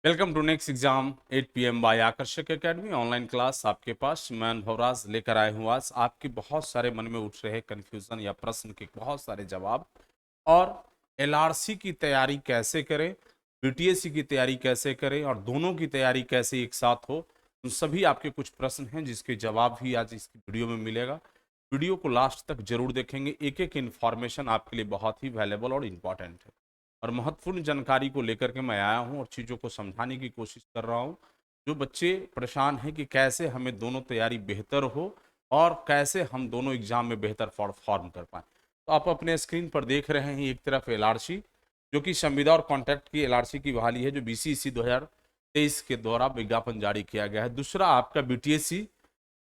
Welcome to next exam 8 PM by Aakarshak academy online class आपके पास मैं भवराज लेकर आए हूँ। आज आपके बहुत सारे मन में उठ रहे कंफ्यूजन या प्रश्न के बहुत सारे जवाब और एलआरसी की तैयारी कैसे करें, बीटीएससी की तैयारी कैसे करें और दोनों की तैयारी कैसे एक साथ हो, उन सभी आपके कुछ प्रश्न हैं जिसके जवाब भी आज इस वीडियो में मिलेगा। वीडियो को लास्ट तक जरूर देखेंगे, एक एक इन्फॉर्मेशन आपके लिए बहुत ही वैल्यूएबल और इम्पॉर्टेंट है और महत्वपूर्ण जानकारी को लेकर के मैं आया हूं और चीज़ों को समझाने की कोशिश कर रहा हूं। जो बच्चे परेशान हैं कि कैसे हमें दोनों तैयारी बेहतर हो और कैसे हम दोनों एग्जाम में बेहतर फॉर्म कर पाएं, तो आप अपने स्क्रीन पर देख रहे हैं एक तरफ एलआरसी जो कि संविदा और कॉन्ट्रैक्ट की एलआरसी की बहाली है जो बीसीसी 2023 के द्वारा विज्ञापन जारी किया गया है। दूसरा आपका बीटीएससी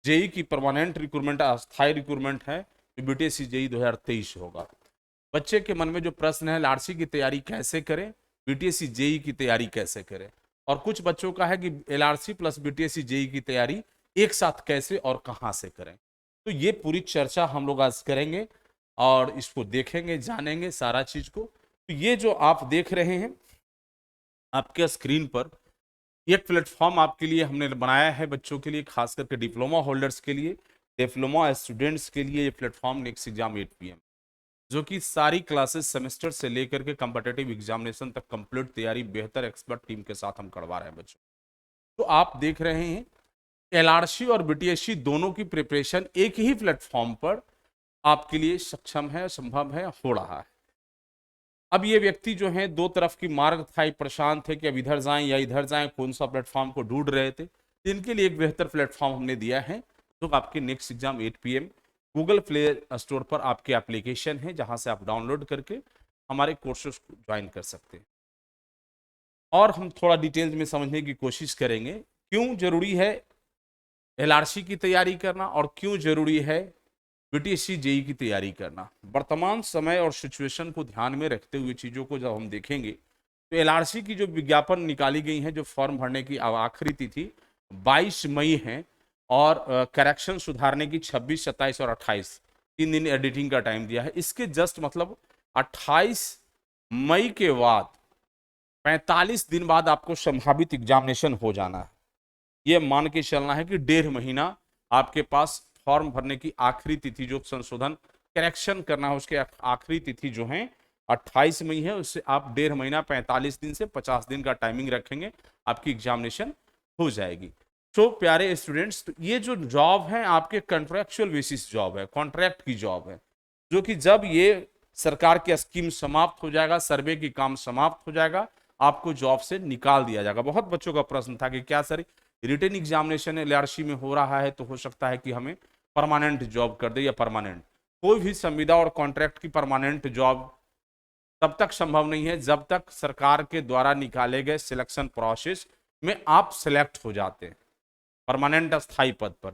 जेई की परमानेंट रिक्रूटमेंट अस्थायी रिक्रूटमेंट है जो बीटीएससी जेई 2023 होगा। बच्चे के मन में जो प्रश्न है एलआरसी की तैयारी कैसे करें, बीटीएससी जेई की तैयारी कैसे करें, और कुछ बच्चों का है कि एलआरसी प्लस बीटीएससी जेई की तैयारी एक साथ कैसे और कहां से करें। तो ये पूरी चर्चा हम लोग आज करेंगे और इसको देखेंगे, जानेंगे सारा चीज को। तो ये जो आप देख रहे हैं आपके स्क्रीन पर, एक प्लेटफॉर्म आपके लिए हमने बनाया है बच्चों के लिए, खास करके डिप्लोमा होल्डर्स के लिए, डिप्लोमा स्टूडेंट्स के लिए। ये प्लेटफॉर्म नेक्स्ट एग्जाम 8 PM जो कि सारी क्लासेस सेमेस्टर से लेकर के कॉम्पिटिटिव एग्जामिनेशन तक कंप्लीट तैयारी बेहतर एक्सपर्ट टीम के साथ हम करवा रहे हैं बच्चों। तो आप देख रहे हैं एलआरसी और बीटीएससी दोनों की प्रिपरेशन एक ही प्लेटफॉर्म पर आपके लिए सक्षम है, संभव है, हो रहा है। अब ये व्यक्ति जो है दो तरफ की मार्ग था, परेशान थे कि अब इधर जाएं या इधर जाएं, कौन सा प्लेटफॉर्म को ढूंढ रहे थे। इनके लिए एक बेहतर प्लेटफॉर्म हमने दिया है जो आपके next exam 8 PM Google play store पर आपके एप्लीकेशन है जहां से आप डाउनलोड करके हमारे कोर्सेज को ज्वाइन कर सकते हैं। और हम थोड़ा डिटेल्स में समझने की कोशिश करेंगे क्यों जरूरी है एलआरसी की तैयारी करना और क्यों जरूरी है बीटीएससी जेई की तैयारी करना। वर्तमान समय और सिचुएशन को ध्यान में रखते हुए चीज़ों को जब हम देखेंगे तो एलआरसी की जो विज्ञापन निकाली गई है, जो फॉर्म भरने की आखिरी तिथि 22 मई है और करेक्शन सुधारने की 26, 27 और 28 3 दिन एडिटिंग का टाइम दिया है। इसके जस्ट मतलब 28 मई के बाद 45 दिन बाद आपको संभावित एग्जामिनेशन हो जाना है। ये मान के चलना है कि 1.5 महीना आपके पास फॉर्म भरने की आखिरी तिथि, जो संशोधन करेक्शन करना है उसके आखिरी तिथि जो है 28 मई है, उससे आप 1.5 महीना 45 दिन से 50 दिन का टाइमिंग रखेंगे, आपकी एग्जामिनेशन हो जाएगी। तो प्यारे स्टूडेंट्स, तो ये जो जॉब है आपके कॉन्ट्रैक्चुअल बेसिस जॉब है, कॉन्ट्रैक्ट की जॉब है, जो कि जब ये सरकार की स्कीम समाप्त हो जाएगा, सर्वे की काम समाप्त हो जाएगा, आपको जॉब से निकाल दिया जाएगा। बहुत बच्चों का प्रश्न था कि क्या सर रिटन एग्जामिनेशन एलआरसी में हो रहा है तो हो सकता है कि हमें परमानेंट जॉब कर दे या परमानेंट। कोई भी संविदा और कॉन्ट्रैक्ट की परमानेंट जॉब तब तक संभव नहीं है जब तक सरकार के द्वारा निकाले गए सिलेक्शन प्रोसेस में आप सिलेक्ट हो जाते हैं परमानेंट अस्थायी पद पर।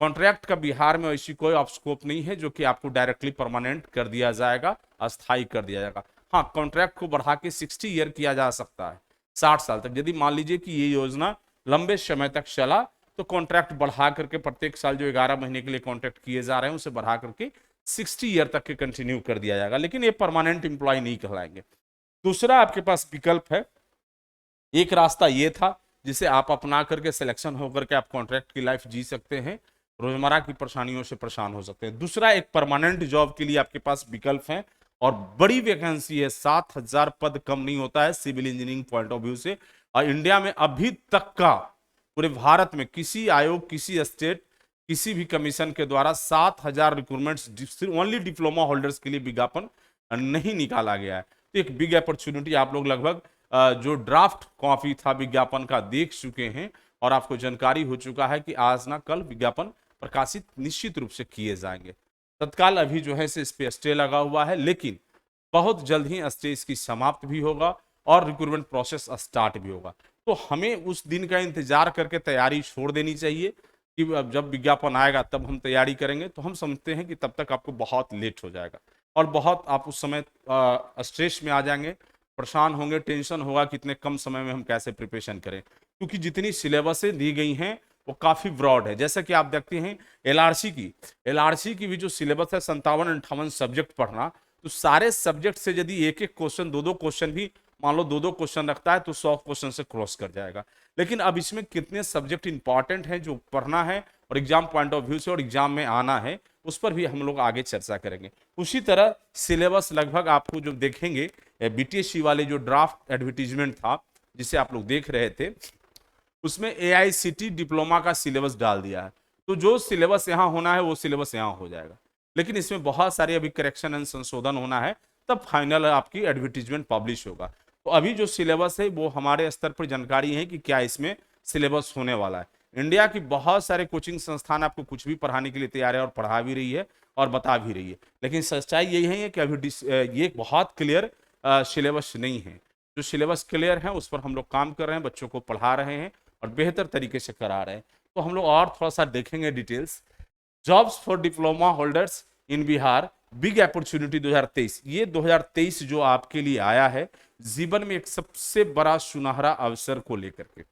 कॉन्ट्रैक्ट का बिहार में ऐसी कोई स्कोप नहीं है जो कि आपको डायरेक्टली परमानेंट कर दिया जाएगा, अस्थायी कर दिया जाएगा। हाँ, कॉन्ट्रैक्ट को बढ़ा के 60 ईयर किया जा सकता है, 60 साल तक। यदि मान लीजिए कि ये योजना लंबे समय तक चला तो कॉन्ट्रैक्ट बढ़ा करके प्रत्येक साल जो 11 महीने के लिए कॉन्ट्रैक्ट किए जा रहे हैं उसे बढ़ा करके 60 ईयर तक के कंटिन्यू कर दिया जाएगा, लेकिन ये परमानेंट एम्प्लॉय नहीं कहलाएंगे। दूसरा आपके पास विकल्प है, एक रास्ता ये था जिसे आप अपना करके सिलेक्शन होकर के आप कॉन्ट्रैक्ट की लाइफ जी सकते हैं, रोजमर्रा की परेशानियों से परेशान हो सकते हैं। दूसरा, एक परमानेंट जॉब के लिए आपके पास विकल्प है और बड़ी वैकेंसी है, 7,000 पद कम नहीं होता है civil engineering point of view से। और इंडिया में अभी तक का, पूरे भारत में किसी आयोग, किसी स्टेट, किसी भी कमीशन के द्वारा 7,000 रिक्रूटमेंट्स ओनली डिप्लोमा होल्डर्स के लिए विज्ञापन नहीं निकाला गया है। तो एक बिग अपॉर्चुनिटी, आप लोग लगभग जो ड्राफ्ट कॉपी था विज्ञापन का देख चुके हैं और आपको जानकारी हो चुका है कि आज ना कल विज्ञापन प्रकाशित निश्चित रूप से किए जाएंगे। तत्काल अभी जो है इस पे स्टे लगा हुआ है, लेकिन बहुत जल्द ही स्टे इसकी समाप्त भी होगा और रिक्रूटमेंट प्रोसेस स्टार्ट भी होगा। तो हमें उस दिन का इंतजार करके तैयारी छोड़ देनी चाहिए कि जब विज्ञापन आएगा तब हम तैयारी करेंगे। तो हम समझते हैं कि तब तक आपको बहुत लेट हो जाएगा और बहुत आप उस समय स्ट्रेस में आ जाएंगे, परेशान होंगे, टेंशन होगा कि इतने कम समय में हम कैसे प्रिपरेशन करें, क्योंकि जितनी सिलेबसें दी गई हैं वो काफ़ी ब्रॉड है। जैसा कि आप देखते हैं एलआरसी की भी जो सिलेबस है 57-58 सब्जेक्ट पढ़ना, तो सारे सब्जेक्ट से यदि एक एक क्वेश्चन, दो दो क्वेश्चन भी मान लो 2-2 क्वेश्चन रखता है तो 100 क्वेश्चन से क्रॉस कर जाएगा। लेकिन अब इसमें कितने सब्जेक्ट इंपॉर्टेंट हैं जो पढ़ना है और एग्जाम पॉइंट ऑफ व्यू से और एग्जाम में आना है, उस पर भी हम लोग आगे चर्चा करेंगे। उसी तरह सिलेबस लगभग आपको जो देखेंगे बीटीएससी वाले जो ड्राफ्ट एडवर्टीजमेंट था जिसे आप लोग देख रहे थे, उसमें एआईसीटी डिप्लोमा का सिलेबस डाल दिया है। तो जो सिलेबस यहाँ होना है वो सिलेबस यहाँ हो जाएगा, लेकिन इसमें बहुत सारे अभी करेक्शन एंड संशोधन होना है, तब फाइनल आपकी एडवर्टीजमेंट पब्लिश होगा। तो अभी जो सिलेबस है वो हमारे स्तर पर जानकारी है कि क्या इसमें सिलेबस होने वाला है। इंडिया की बहुत सारे कोचिंग संस्थान आपको कुछ भी पढ़ाने के लिए तैयार है और पढ़ा भी रही है और बता भी रही है, लेकिन सच्चाई यही है कि अभी ये बहुत क्लियर सिलेबस नहीं है। जो सिलेबस क्लियर है उस पर हम लोग काम कर रहे हैं, बच्चों को पढ़ा रहे हैं और बेहतर तरीके से करा रहे हैं। तो हम लोग और थोड़ा सा देखेंगे details. Jobs for diploma holders in Bihar big opportunity 2023, ये 2023 जो आपके लिए आया है जीवन में एक सबसे बड़ा सुनहरा अवसर को लेकर के।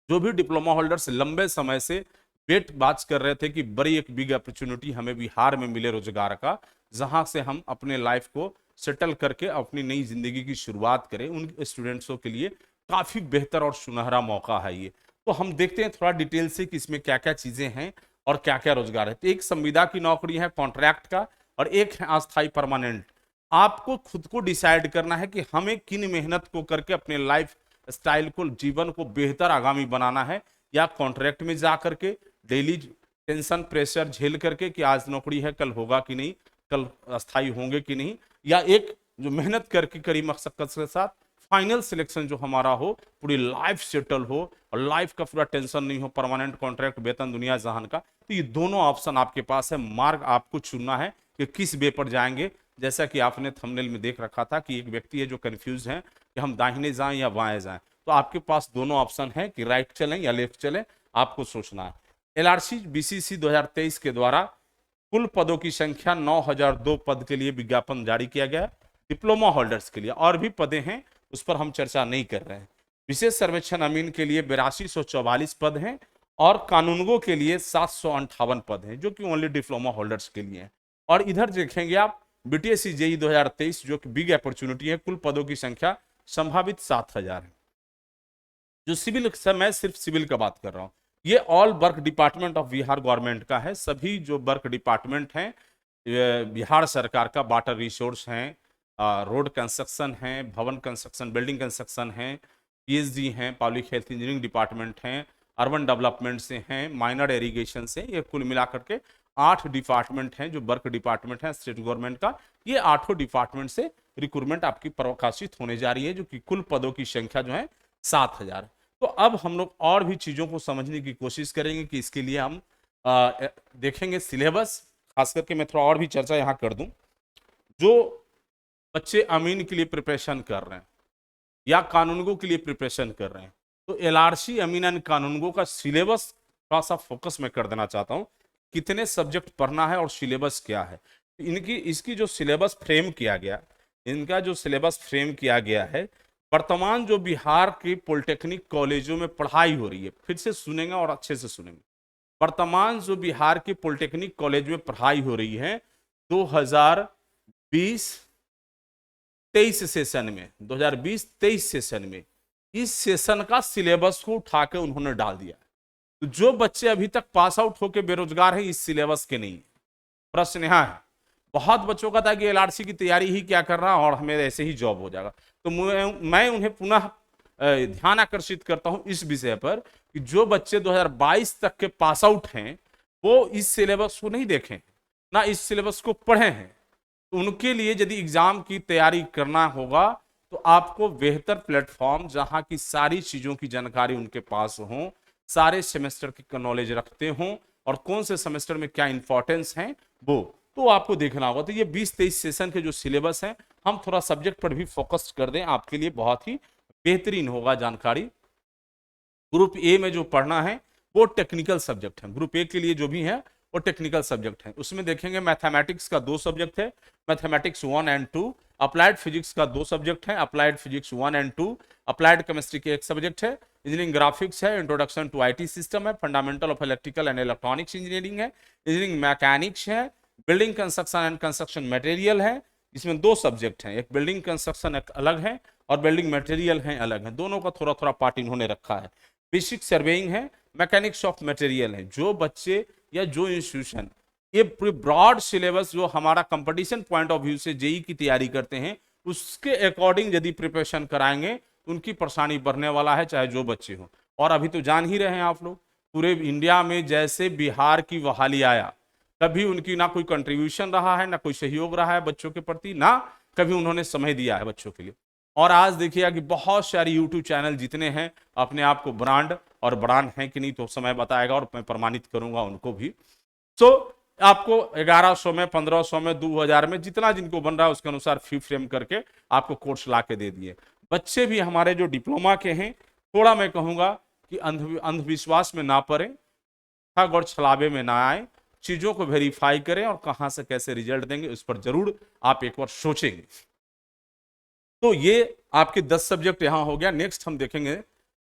जो भी डिप्लोमा होल्डर्स लंबे समय से वेट बात कर रहे थे कि बड़ी एक बिग अपॉर्चुनिटी हमें बिहार में मिले रोजगार का, जहां से हम अपने लाइफ को सेटल करके अपनी नई जिंदगी की शुरुआत करें, उन स्टूडेंट्सों के लिए काफी बेहतर और सुनहरा मौका है ये। तो हम देखते हैं थोड़ा डिटेल से कि इसमें क्या क्या चीजें हैं और क्या क्या रोजगार है। तो एक संविदा की नौकरी है कॉन्ट्रैक्ट का और एक है अस्थायी परमानेंट। आपको खुद को डिसाइड करना है कि हमें किन मेहनत को करके अपने लाइफ स्टाइल को, जीवन को बेहतर आगामी बनाना है, या कॉन्ट्रैक्ट में जा करके डेली टेंशन प्रेशर झेल करके कि आज नौकरी है कल होगा कि नहीं, कल अस्थायी होंगे कि नहीं, या एक जो मेहनत करके कड़ी मशक्कत के साथ फाइनल सिलेक्शन जो हमारा हो, पूरी लाइफ सेटल हो और लाइफ का पूरा टेंशन नहीं हो, परमानेंट कॉन्ट्रैक्ट, वेतन दुनिया जहान का। तो ये दोनों ऑप्शन आपके पास है, मार्ग आपको चुनना है कि किस वे पर जाएंगे। जैसा कि आपने थंबनेल में देख रखा था कि एक व्यक्ति है जो कंफ्यूज है कि हम दाहिने जाएं या बाएं जाएं, तो आपके पास दोनों ऑप्शन है कि राइट चलें या लेफ्ट चलें, आपको सोचना है। एलआरसी बीसीसी 2023 के द्वारा कुल पदों की संख्या 9002 पद के लिए विज्ञापन जारी किया गया। डिप्लोमा होल्डर्स के लिए और भी पदें हैं, उस पर हम चर्चा नहीं कर रहे हैं। विशेष सर्वेक्षण अमीन के लिए 8244 पद हैं और कानूनगो के लिए 758 पद हैं, जो कि ओनली डिप्लोमा होल्डर्स के लिए हैं। और इधर देखेंगे आप बीटीएससी जेई 2023 जो कि बिग अपॉर्चुनिटी है, कुल पदों की संख्या संभावित 7000 है। जो सिविल, मैं सिर्फ सिविल का बात कर रहा हूं, ये all work department of Bihar government का है। सभी जो वर्क डिपार्टमेंट हैं बिहार सरकार का, वाटर रिसोर्स हैं, रोड कंस्ट्रक्शन है, भवन कंस्ट्रक्शन, बिल्डिंग कंस्ट्रक्शन है, पीएचडी हैं, पब्लिक हेल्थ इंजीनियरिंग डिपार्टमेंट हैं, अर्बन डेवलपमेंट से हैं, माइनर इरिगेशन से, ये कुल मिलाकर के 8 डिपार्टमेंट हैं जो वर्क डिपार्टमेंट है स्टेट गवर्नमेंट का। ये 8 डिपार्टमेंट से रिक्रूटमेंट आपकी प्रकाशित होने जा रही है, जो कि कुल पदों की संख्या जो है 7000। तो अब हम लोग और भी चीजों को समझने की कोशिश करेंगे कि इसके लिए हम देखेंगे सिलेबस। खास करके मैं थोड़ा और भी चर्चा यहाँ कर दूं, जो बच्चे अमीन के लिए प्रिपरेशन कर रहे हैं या कानूनगो के लिए प्रिपरेशन कर रहे हैं, तो एलआरसी अमीन एंड कानूनगो का सिलेबस थोड़ा सा फोकस मैं कर देना चाहता हूं, कितने सब्जेक्ट पढ़ना है और सिलेबस क्या है। इसकी जो सिलेबस फ्रेम किया गया, इनका जो सिलेबस फ्रेम किया गया है, वर्तमान जो बिहार के पॉलिटेक्निक कॉलेजों में पढ़ाई हो रही है, फिर से सुनेंगे और अच्छे से सुनेंगे, वर्तमान जो बिहार के पॉलिटेक्निक कॉलेज में पढ़ाई हो रही है 2020-23 सेशन में, 2020-23 सेशन में, इस सेशन का सिलेबस को उठा के उन्होंने डाल दिया। तो जो बच्चे अभी तक पास आउट होकर बेरोजगार हैं, इस सिलेबस के नहीं। प्रश्न यहाँ है, बहुत बच्चों का था कि एलआरसी की तैयारी ही क्या कर रहा और हमें ऐसे ही जॉब हो जाएगा। तो मैं उन्हें पुनः ध्यान आकर्षित करता हूं इस विषय पर कि जो बच्चे 2022 तक के पास आउट हैं, वो इस सिलेबस को नहीं देखें, ना इस सिलेबस को पढ़े हैं। तो उनके लिए यदि एग्जाम की तैयारी करना होगा तो आपको बेहतर प्लेटफॉर्म, जहां की सारी चीजों की जानकारी उनके पास हो, सारे सेमेस्टर की नॉलेज रखते हों और कौन से सेमेस्टर में क्या इंपॉर्टेंस है, वो तो आपको देखना होगा। तो ये 20-23 सेशन के जो सिलेबस हैं, हम थोड़ा सब्जेक्ट पर भी फोकस कर दें, आपके लिए बहुत ही बेहतरीन होगा जानकारी। ग्रुप ए में जो पढ़ना है वो टेक्निकल सब्जेक्ट है, ग्रुप ए के लिए जो भी है वो टेक्निकल सब्जेक्ट है। उसमें देखेंगे मैथमेटिक्स का 2 सब्जेक्ट है, मैथमेटिक्स 1 एंड 2, अप्लाइड फिजिक्स का 2 सब्जेक्ट है, applied physics 1 and 2, applied chemistry के 1 सब्जेक्ट है, इंजीनियरिंग ग्राफिक्स है, इंट्रोडक्शन टू आईटी सिस्टम है, fundamental of electrical and electronics engineering है, इंजीनियरिंग मैकेनिक्स है, building construction and construction material है, इसमें दो सब्जेक्ट हैं, एक बिल्डिंग कंस्ट्रक्शन अलग है और बिल्डिंग मटेरियल है अलग है, दोनों का थोड़ा थोड़ा पार्ट इन्होंने रखा है। बेसिक सर्वेइंग है, मैकेनिक्स ऑफ मटेरियल है। जो बच्चे या जो इंस्टीट्यूशन ये पूरे ब्रॉड सिलेबस जो हमारा कंपटीशन पॉइंट ऑफ व्यू से जेई की तैयारी करते हैं उसके अकॉर्डिंग यदि प्रिपरेशन कराएंगे तो उनकी परेशानी बढ़ने वाला है, चाहे जो बच्चे हों। और अभी तो जान ही रहे हैं आप लोग, पूरे इंडिया में जैसे बिहार की बहाली आया, कभी उनकी ना कोई कंट्रीब्यूशन रहा है, ना कोई सहयोग रहा है बच्चों के प्रति, ना कभी उन्होंने समय दिया है बच्चों के लिए। और आज देखिएगा कि बहुत सारे यूट्यूब चैनल जितने हैं अपने आप को ब्रांड, और ब्रांड है कि नहीं तो समय बताएगा और मैं प्रमाणित करूंगा उनको भी। सो आपको 1100 में, 1500 में, 2000 में जितना जिनको बन रहा है उसके अनुसार फी फ्रेम करके आपको कोर्स ला के दे दिए। बच्चे भी हमारे जो डिप्लोमा के हैं, थोड़ा मैं कहूंगा कि अंधविश्वास में ना पड़े, ठग और छलावे में ना आए, चीजों को वेरीफाई करें और कहां से कैसे रिजल्ट देंगे उस पर जरूर आप एक बार सोचेंगे। तो ये आपके 10 सब्जेक्ट यहां हो गया। नेक्स्ट हम देखेंगे,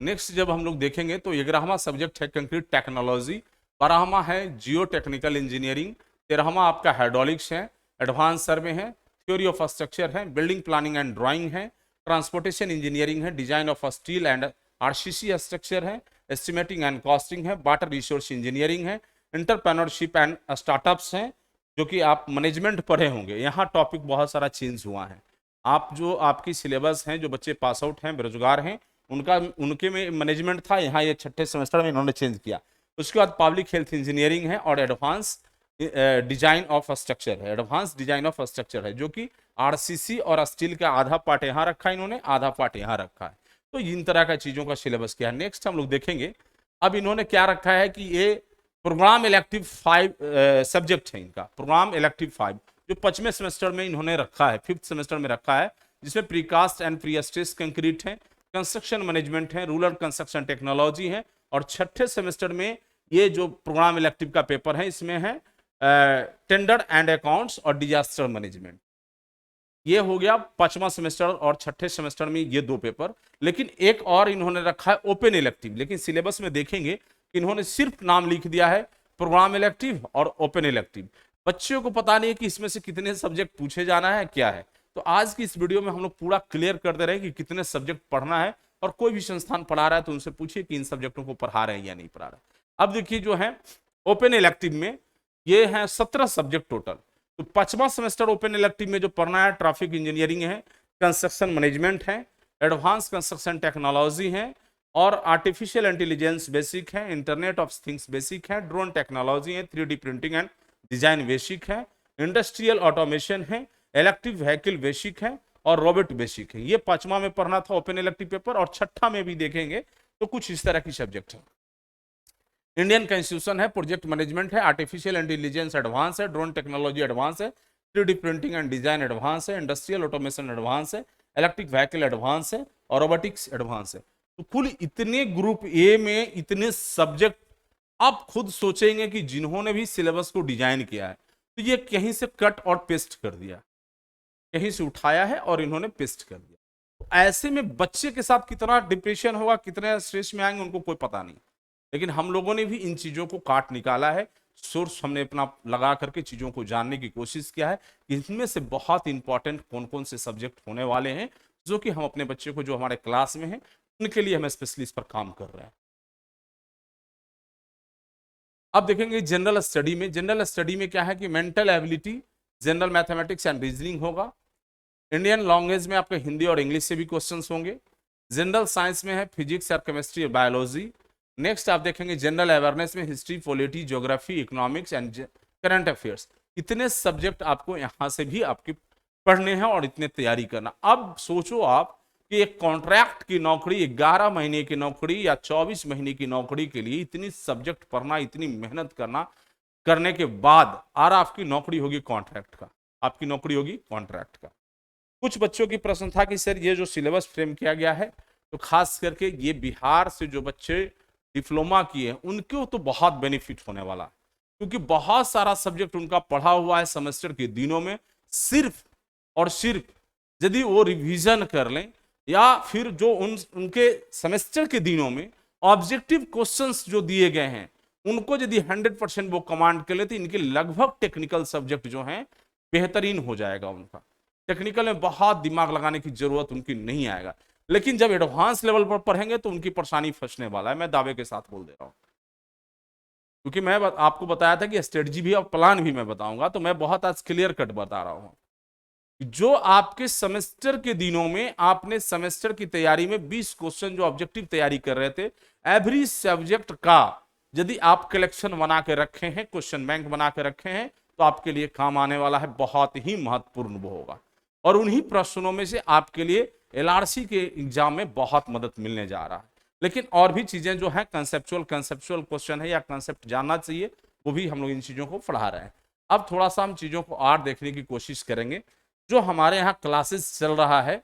नेक्स्ट जब हम लोग देखेंगे तो 11वां सब्जेक्ट है कंक्रीट टेक्नोलॉजी, 12वां है जियो टेक्निकल इंजीनियरिंग, 13वां आपका हाइड्रोलिक्स है, एडवांस सर्वे है, थ्योरी ऑफ स्ट्रक्चर है, बिल्डिंग प्लानिंग एंड ड्राइंग है, ट्रांसपोर्टेशन इंजीनियरिंग है, design of steel and RCC structure है, एस्टिमेटिंग एंड कॉस्टिंग है, वाटर रिसोर्स इंजीनियरिंग है, इंटरप्रेन्योरशिप एंड स्टार्टअप्स हैं, जो कि आप मैनेजमेंट पढ़े होंगे। यहाँ टॉपिक बहुत सारा चेंज हुआ है। आप जो आपकी सिलेबस हैं, जो बच्चे पास आउट हैं, बेरोजगार हैं, उनके में मैनेजमेंट था, यहाँ ये छठे सेमेस्टर में इन्होंने चेंज किया। उसके बाद पब्लिक हेल्थ इंजीनियरिंग है और एडवांस डिजाइन ऑफ स्ट्रक्चर है, एडवांस डिजाइन ऑफ स्ट्रक्चर है, जो कि आरसीसी और स्टील का आधा पार्ट यहाँ रखा है इन्होंने, आधा पार्ट यहाँ रखा है। तो इन तरह का चीजों का सिलेबस क्या है। नेक्स्ट हम लोग देखेंगे, अब इन्होंने क्या रखा है कि ये प्रोग्राम इलेक्टिव 5 सब्जेक्ट है इनका, प्रोग्राम इलेक्टिव 5 जो 5वें सेमेस्टर में इन्होंने रखा है, 5th सेमेस्टर में रखा है, जिसमें प्रीकास्ट एंड प्रीस्ट्रेस कंक्रीट है, कंस्ट्रक्शन मैनेजमेंट है, रूरल कंस्ट्रक्शन टेक्नोलॉजी है, और छठे सेमेस्टर में ये जो प्रोग्राम इलेक्टिव का पेपर है इसमें है टेंडर एंड अकाउंट्स और डिजास्टर मैनेजमेंट। ये हो गया 5वां सेमेस्टर और छठे सेमेस्टर में ये दो पेपर। लेकिन एक और इन्होंने रखा है ओपन इलेक्टिव, लेकिन सिलेबस में देखेंगे कि इन्होंने सिर्फ नाम लिख दिया है प्रोग्राम इलेक्टिव और ओपन इलेक्टिव। बच्चों को पता नहीं है कि इसमें से कितने सब्जेक्ट पूछे जाना है, क्या है। तो आज की इस वीडियो में हम लोग पूरा क्लियर कर दे रहे हैं कि कितने सब्जेक्ट पढ़ना है, और कोई भी संस्थान पढ़ा रहा है तो उनसे पूछिए कि इन सब्जेक्टों को पढ़ा रहे हैं या नहीं पढ़ा रहे। अब देखिए जो है ओपन इलेक्टिव में ये है 17 सब्जेक्ट टोटल। तो 5वां सेमेस्टर ओपन इलेक्टिव में जो पढ़ना है ट्रैफिक इंजीनियरिंग है, कंस्ट्रक्शन मैनेजमेंट है, एडवांस कंस्ट्रक्शन टेक्नोलॉजी है, और आर्टिफिशियल इंटेलिजेंस बेसिक है, इंटरनेट ऑफ थिंग्स बेसिक है, ड्रोन टेक्नोलॉजी है, 3D printing and design basic है, इंडस्ट्रियल ऑटोमेशन है, इलेक्ट्रिक व्हीकल बेसिक है, और रोबोट बेसिक है। ये 5वां में पढ़ना था ओपन इलेक्टिव पेपर। और छठा में भी देखेंगे तो कुछ इस तरह की सब्जेक्ट है, इंडियन कॉन्स्टिट्यूशन है, प्रोजेक्ट मैनेजमेंट है, आर्टिफिशियल इंटेलिजेंस एडवांस है, ड्रोन टेक्नोलॉजी एडवांस है, 3D printing and design advance है, इंडस्ट्रियल ऑटोमेशन एडवांस है, इलेक्ट्रिक व्हीकल एडवांस है, और रोबोटिक्स एडवांस है। तो कुल इतने ग्रुप ए में इतने सब्जेक्ट, आप खुद सोचेंगे कि जिन्होंने भी सिलेबस को डिजाइन किया है तो ये कहीं से कट और पेस्ट कर दिया, कहीं से उठाया है और इन्होंने पेस्ट कर दिया। तो ऐसे में बच्चे के साथ कितना डिप्रेशन होगा, कितने स्ट्रेस में आएंगे, उनको कोई पता नहीं। लेकिन हम लोगों ने भी इन चीजों को काट निकाला है, सोर्स हमने अपना लगा करके चीजों को जानने की कोशिश किया है कि इनमें से बहुत इंपॉर्टेंट कौन कौन से सब्जेक्ट होने वाले हैं, जो कि हम अपने बच्चे को जो हमारे क्लास में हैं उनके लिए हम स्पेशली इस पर काम कर रहे हैं। अब देखेंगे जनरल स्टडी में, जनरल स्टडी में क्या है कि mental ability, general mathematics and reasoning होगा, इंडियन लैंग्वेज में आपके हिंदी और इंग्लिश से भी क्वेश्चंस होंगे, जनरल साइंस में है फिजिक्स और केमिस्ट्री और बायोलॉजी। नेक्स्ट आप देखेंगे जनरल अवेयरनेस में history, polity, geography, economics and current affairs. इतने सब्जेक्ट आपको यहाँ से भी आपके पढ़ने हैं और इतने तैयारी करना। अब सोचो आप कि एक कॉन्ट्रैक्ट की नौकरी, 11 महीने की नौकरी या 24 महीने की नौकरी के लिए इतनी सब्जेक्ट पढ़ना, इतनी मेहनत करना, करने के बाद और आपकी नौकरी होगी कॉन्ट्रैक्ट का, आपकी नौकरी होगी कॉन्ट्रैक्ट का। कुछ बच्चों की प्रश्न था कि सर ये जो सिलेबस फ्रेम किया गया है, तो खास करके ये बिहार से जो बच्चे डिप्लोमा किए हैं उनको तो बहुत बेनिफिट होने वाला है, क्योंकि बहुत सारा सब्जेक्ट उनका पढ़ा हुआ है सेमेस्टर के दिनों में। सिर्फ और सिर्फ यदि वो रिवीजन कर लें या फिर जो उनके सेमेस्टर के दिनों में ऑब्जेक्टिव क्वेश्चंस जो दिए गए हैं उनको यदि 100% वो कमांड कर लेते, इनके लगभग टेक्निकल सब्जेक्ट जो हैं बेहतरीन हो जाएगा उनका। टेक्निकल में बहुत दिमाग लगाने की जरूरत उनकी नहीं आएगा, लेकिन जब एडवांस लेवल पर पढ़ेंगे तो उनकी परेशानी फंसने वाला है, मैं दावे के साथ बोल दे रहा हूँ। क्योंकि मैं आपको बताया था कि स्ट्रेटजी भी और प्लान भी मैं बताऊंगा, तो मैं बहुत आज क्लियर कट बता रहा हूँ। जो आपके सेमेस्टर के दिनों में आपने सेमेस्टर की तैयारी में 20 क्वेश्चन जो ऑब्जेक्टिव तैयारी कर रहे थे, एवरी सब्जेक्ट का यदि आप कलेक्शन बना के रखे हैं, क्वेश्चन बैंक बना के रखे हैं, तो आपके लिए काम आने वाला है, बहुत ही महत्वपूर्ण वो होगा। और उन्हीं प्रश्नों में से आपके लिए एलआरसी के एग्जाम में बहुत मदद मिलने जा रहा है। लेकिन और भी चीजें जो है कंसेप्चुअल क्वेश्चन है या कंसेप्ट जानना चाहिए, वो भी हम लोग इन चीजों को पढ़ा रहे हैं। अब थोड़ा सा हम चीजों को और देखने की कोशिश करेंगे। जो हमारे यहाँ क्लासेस चल रहा है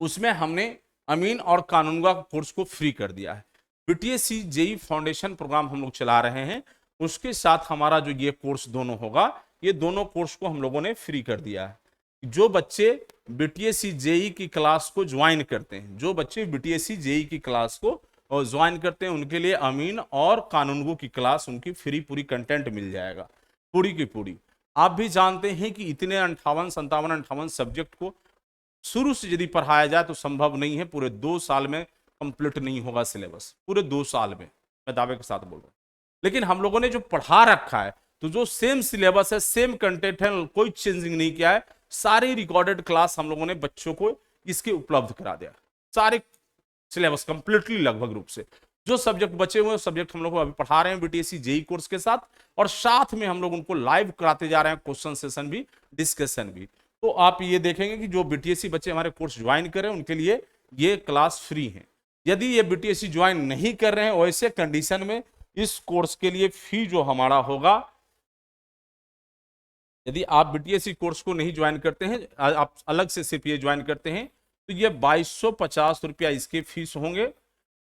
उसमें हमने अमीन और कानूनगो कोर्स को फ्री कर दिया है। बीटीएससी जेई फाउंडेशन प्रोग्राम हम लोग चला रहे हैं, उसके साथ हमारा जो ये कोर्स दोनों होगा, ये दोनों कोर्स को हम लोगों ने फ्री कर दिया है। जो बच्चे बीटीएससी जेई की क्लास को ज्वाइन करते हैं, जो बच्चे बीटीएससी जेई की क्लास को ज्वाइन करते हैं, उनके लिए अमीन और कानूनगो की क्लास उनकी फ्री पूरी कंटेंट मिल जाएगा, पूरी की पूरी। आप भी जानते हैं कि इतने 58 सब्जेक्ट को शुरू से यदि पढ़ाया जाए तो संभव नहीं है, पूरे 2 साल में कंप्लीट नहीं होगा सिलेबस, पूरे 2 साल में, मैं दावे के साथ बोल रहा हूँ। लेकिन हम लोगों ने जो पढ़ा रखा है, तो जो सेम सिलेबस है, सेम कंटेंट है, कोई चेंजिंग नहीं किया है, सारी रिकॉर्डेड क्लास हम लोगों ने बच्चों को इसके उपलब्ध करा दिया, सारे सिलेबस कंप्लीटली लगभग रूप से। जो सब्जेक्ट बचे हुए सब्जेक्ट हम लोग अभी पढ़ा रहे हैं बीटीएससी जेई कोर्स के साथ, और साथ में हम लोग उनको लाइव कराते जा रहे हैं, क्वेश्चन सेशन भी, डिस्कशन भी। तो आप ये देखेंगे कि जो बीटीएससी बच्चे हमारे कोर्स ज्वाइन करें उनके लिए ये क्लास फ्री है। यदि ये बीटीएससी ज्वाइन नहीं कर रहे हैं, वैसे कंडीशन में इस कोर्स के लिए फी जो हमारा होगा, यदि आप बीटीएससी कोर्स को नहीं ज्वाइन करते हैं, आप अलग से सिर्फ ये ज्वाइन करते हैं, तो ये 2250 रुपया इसके फीस होंगे,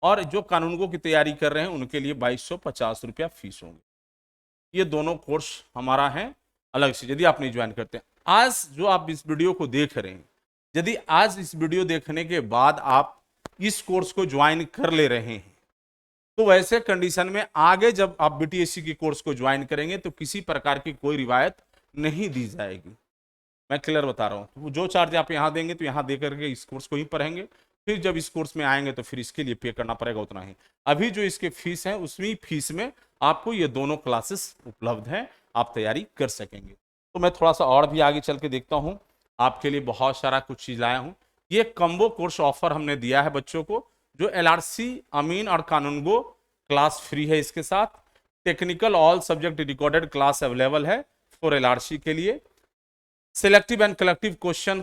और जो कानूनगो की तैयारी कर रहे हैं उनके लिए 2250 रुपया फीस होंगे। ये दोनों कोर्स हमारा है अलग से, यदि आप नहीं ज्वाइन करते हैं। आज जो आप इस वीडियो को देख रहे हैं, यदि आज इस वीडियो देखने के बाद आप इस कोर्स को ज्वाइन कर ले रहे हैं, तो वैसे कंडीशन में आगे जब आप बीटीएससी की कोर्स को ज्वाइन करेंगे तो किसी प्रकार की कोई रिवायत नहीं दी जाएगी। मैं क्लियर बता रहा हूँ, जो चार्ज आप यहाँ देंगे तो यहाँ दे करके इस कोर्स को ही पढ़ेंगे, फिर जब इस कोर्स में आएंगे तो फिर इसके लिए पे करना पड़ेगा उतना ही। अभी जो इसके फीस है उसमें फीस में आपको ये दोनों क्लासेस उपलब्ध हैं, आप तैयारी कर सकेंगे। तो मैं थोड़ा सा और भी आगे चल के देखता हूँ, आपके लिए बहुत सारा कुछ चीज लाया हूँ। ये कम्बो कोर्स ऑफर हमने दिया है बच्चों को, जो एलआरसी अमीन और कानूनगो क्लास फ्री है, इसके साथ technical all subject recorded class available है फॉर एलआरसी के लिए। Selective and collective question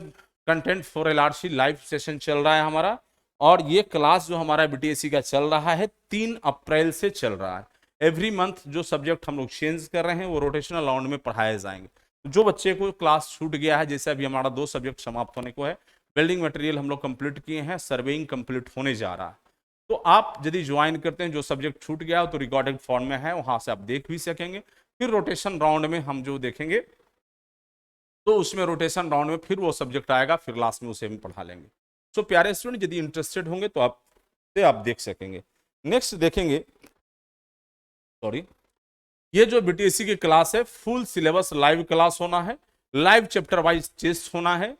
content for LRC live session चल रहा है हमारा, और ये क्लास जो हमारा बीटीएससी का चल रहा है 3 अप्रैल से चल रहा है। एवरी मंथ जो सब्जेक्ट हम लोग चेंज कर रहे हैं वो रोटेशनल राउंड में पढ़ाए जाएंगे। जो बच्चे को क्लास छूट गया है, जैसे अभी हमारा 2 सब्जेक्ट समाप्त होने को है, बिल्डिंग मटेरियल हम लोग कंप्लीट किए हैं, सर्वेइंग कंप्लीट होने जा रहा है, तो आप यदि ज्वाइन करते हैं, जो सब्जेक्ट छूट गया हो तो रिकॉर्डेड फॉर्म में है, वहां से आप देख भी सकेंगे। फिर रोटेशन राउंड में हम जो देखेंगे तो उसमें रोटेशन राउंड में फिर वो सब्जेक्ट आएगा, फिर लास्ट में उसे हम पढ़ा लेंगे। सो प्यारे स्टूडेंट, यदि इंटरेस्टेड होंगे तो आप देख सकेंगे। नेक्स्ट देखेंगे, सॉरी, ये जो बीटीएससी की क्लास है फुल सिलेबस लाइव क्लास होना है, लाइव चैप्टर वाइज टेस्ट होना है,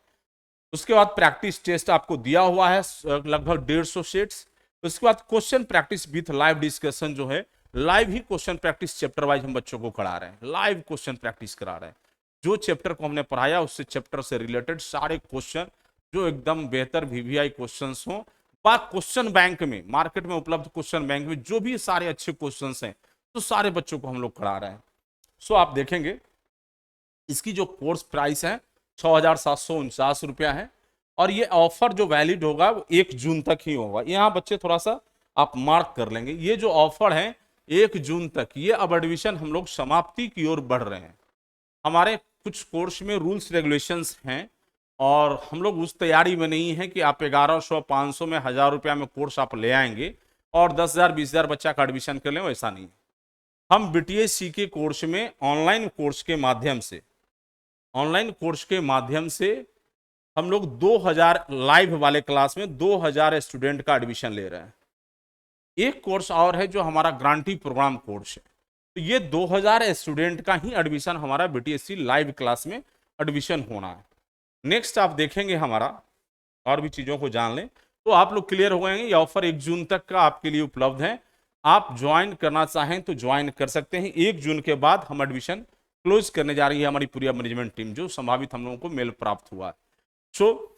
उसके बाद प्रैक्टिस टेस्ट आपको दिया हुआ है लगभग 150 सेट्स, उसके बाद question practice with live discussion जो है, लाइव ही क्वेश्चन प्रैक्टिस चैप्टर वाइज हम बच्चों को करा रहे हैं, लाइव क्वेश्चन प्रैक्टिस करा रहे हैं। जो चैप्टर को हमने पढ़ाया उससे चैप्टर से रिलेटेड सारे क्वेश्चन जो एकदम बेहतर वीवीआई क्वेश्चंस हों, बा क्वेश्चन बैंक में, मार्केट में उपलब्ध क्वेश्चन बैंक में जो भी सारे अच्छे क्वेश्चंस हैं, तो सारे बच्चों को हम लोग करा रहे हैं। सो आप देखेंगे इसकी जो कोर्स प्राइस है 6,749 रुपया है, और ये ऑफर जो वैलिड होगा वो 1 जून तक ही होगा। यहाँ बच्चे थोड़ा सा आप मार्क कर लेंगे, ये जो ऑफर है 1 जून तक, ये अब एडमिशन हम लोग समाप्ति की ओर बढ़ रहे हैं। हमारे कुछ कोर्स में रूल्स रेगुलेशंस हैं, और हम लोग उस तैयारी में नहीं है कि आप 1100, 500 में, 1000 रुपया में कोर्स आप ले आएंगे और 10,000, 20,000 बच्चा का एडमिशन कर लें, वैसा नहीं। हम बीटीएससी के कोर्स में ऑनलाइन कोर्स के माध्यम से हम लोग 2000 लाइव वाले क्लास में 2000 स्टूडेंट का एडमिशन ले रहे हैं। एक कोर्स और है जो हमारा ग्रांटी प्रोग्राम कोर्स है, तो ये 2000 स्टूडेंट का ही एडमिशन हमारा बीटीएससी लाइव क्लास में एडमिशन होना है। नेक्स्ट आप देखेंगे हमारा, और भी चीज़ों को जान लें तो आप लोग क्लियर हो गएंगे। ये ऑफर 1 जून तक का आपके लिए उपलब्ध है। आप ज्वाइन करना चाहें तो ज्वाइन कर सकते हैं। 1 जून के बाद हम एडमिशन क्लोज करने जा रही है हमारी पूरी मैनेजमेंट टीम, जो संभावित हम लोगों को मेल प्राप्त हुआ है। सो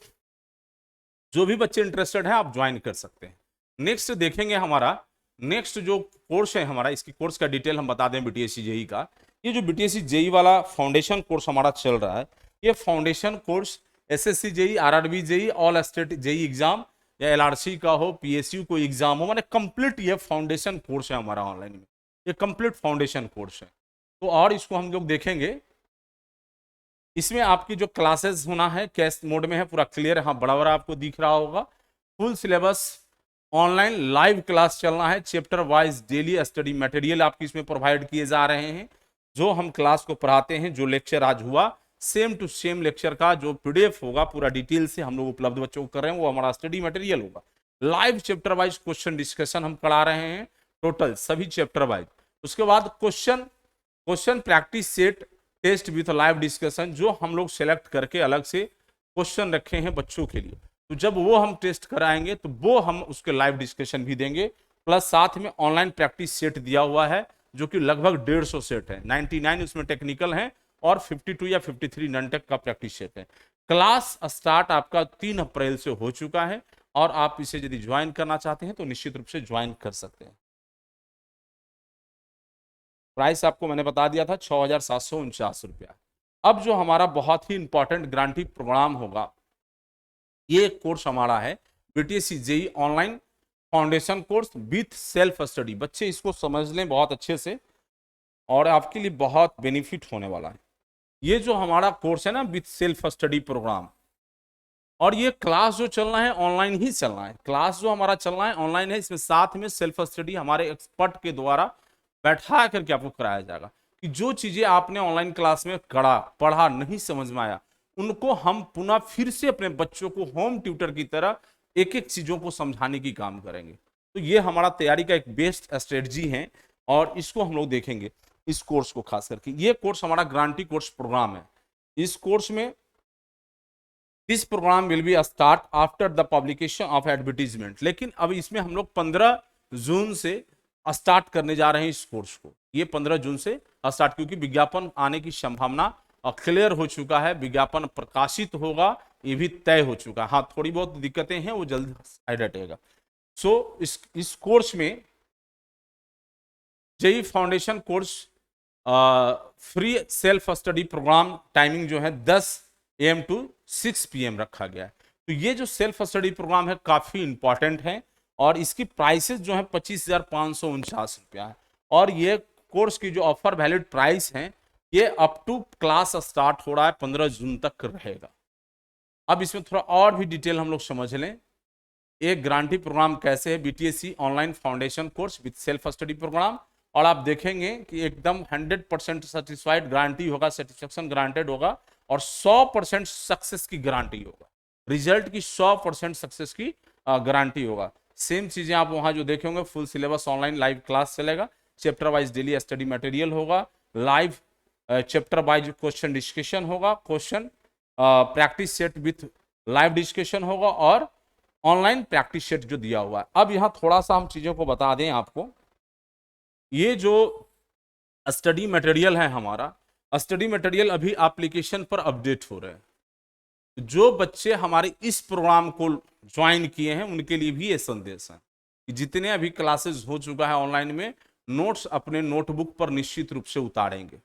जो भी बच्चे इंटरेस्टेड हैं आप ज्वाइन कर सकते हैं। नेक्स्ट देखेंगे हमारा, नेक्स्ट जो कोर्स है हमारा, इसकी कोर्स का डिटेल हम बता दें बीटीएससी जेई का। ये जो बीटीएससी जेई वाला फाउंडेशन कोर्स हमारा चल रहा है, ये foundation course SSC JE, RRB JE, all state JE exam या एलआरसी का हो, पीएसयू कोई एग्जाम हो, माने कंप्लीट ये फाउंडेशन कोर्स है हमारा ऑनलाइन में। ये कंप्लीट फाउंडेशन कोर्स है। तो और इसको हम लोग देखेंगे, इसमें आपकी जो क्लासेस होना है कैश मोड में है, पूरा क्लियर है, हाँ बड़ा बड़ा आपको दिख रहा होगा। Full syllabus online live class चलना है, chapter wise daily study material आपकी इसमें प्रोवाइड किए जा रहे हैं। जो हम क्लास को पढ़ाते हैं, जो लेक्चर आज हुआ सेम टू सेम लेक्चर का जो पीडीएफ होगा पूरा डिटेल से हम लोग उपलब्ध बच्चों को कर रहे हैं, वो हमारा स्टडी मटेरियल होगा। Live chapter wise question discussion हम करा रहे हैं, टोटल सभी चैप्टर वाइज। उसके बाद question practice set test with live discussion, जो हम लोग सेलेक्ट करके अलग से क्वेश्चन रखे हैं बच्चों के लिए। तो जब वो हम टेस्ट कराएंगे तो वो हम उसके लाइव डिस्कशन भी देंगे, प्लस साथ में ऑनलाइन प्रैक्टिस सेट दिया हुआ है जो कि लगभग 150 सेट है। 99 उसमें टेक्निकल है और 52 या 53 नॉन टेक का प्रैक्टिस सेट है। क्लास स्टार्ट आपका 3 अप्रैल से हो चुका है और आप इसे यदि ज्वाइन करना चाहते हैं तो निश्चित रूप से ज्वाइन कर सकते हैं। प्राइस आपको मैंने बता दिया था 6,749 रुपया। अब जो हमारा बहुत ही इंपॉर्टेंट गारंटी प्रोग्राम होगा, ये कोर्स हमारा है BTSC JE online foundation course with self study. बच्चे इसको समझ लें बहुत अच्छे से और आपके लिए बहुत बेनिफिट होने वाला है। ये जो हमारा कोर्स है ना विथ सेल्फ स्टडी प्रोग्राम, और ये क्लास जो चलना है ऑनलाइन ही चलना है। क्लास जो हमारा चलना है ऑनलाइन है, इसमें साथ में सेल्फ स्टडी हमारे एक्सपर्ट के द्वारा बैठा करके आपको कराया जाएगा कि जो चीजें आपने ऑनलाइन क्लास में पढ़ा नहीं समझ में आया, उनको हम पुनः फिर से अपने बच्चों को होम ट्यूटर की तरह एक एक चीजों को समझाने की काम करेंगे। तो ये हमारा तैयारी का एक बेस्ट स्ट्रेटजी है और इसको हम लोग देखेंगे इस कोर्स को खास करके। ये कोर्स हमारा गारंटी कोर्स प्रोग्राम है। इस कोर्स में this program will be start after the publication of advertisement, लेकिन अब इसमें हम लोग 15 जून से स्टार्ट करने जा रहे हैं इस कोर्स को। ये 15 जून से स्टार्ट, क्योंकि विज्ञापन आने की संभावना क्लियर हो चुका है, विज्ञापन प्रकाशित होगा ये भी तय हो चुका है। हाँ थोड़ी बहुत दिक्कतें हैं, वो जल्द साइड हटेगा। सो इस कोर्स में JE foundation course free self study program timing जो है 10 AM टू 6 PM रखा गया है। तो ये जो सेल्फ स्टडी प्रोग्राम है काफी इंपॉर्टेंट है और इसकी प्राइसेस जो है 25,549 रुपया है। और ये कोर्स की जो ऑफर वैलिड प्राइस है ये अप टू क्लास स्टार्ट हो रहा है 15 जून तक रहेगा। अब इसमें थोड़ा और भी डिटेल हम लोग समझ लें, एक गारंटी प्रोग्राम कैसे है, BTSC online foundation course with self study program. और आप देखेंगे कि एकदम 100% सेटिस्फाइड गारंटी होगा, सेटिस्फेक्शन ग्रांटेड होगा और 100% सक्सेस की गारंटी होगा। रिजल्ट की 100% सक्सेस की गारंटी होगा। सेम चीजें आप वहां जो देखे होंगे, full syllabus online live class चलेगा, chapter wise daily study material होगा, live chapter wise question discussion होगा, question practice set with live discussion होगा और ऑनलाइन प्रैक्टिस सेट जो दिया हुआ है। अब यहां थोड़ा सा हम चीजों को बता दें आपको, ये जो स्टडी मटेरियल है हमारा, स्टडी मटेरियल अभी एप्लीकेशन पर अपडेट हो रहे हैं। जो बच्चे हमारे इस प्रोग्राम को ज्वाइन किए हैं उनके लिए भी ये संदेश है कि जितने अभी क्लासेस हो चुका है ऑनलाइन में, नोट्स अपने नोटबुक पर निश्चित रूप से उतारेंगे।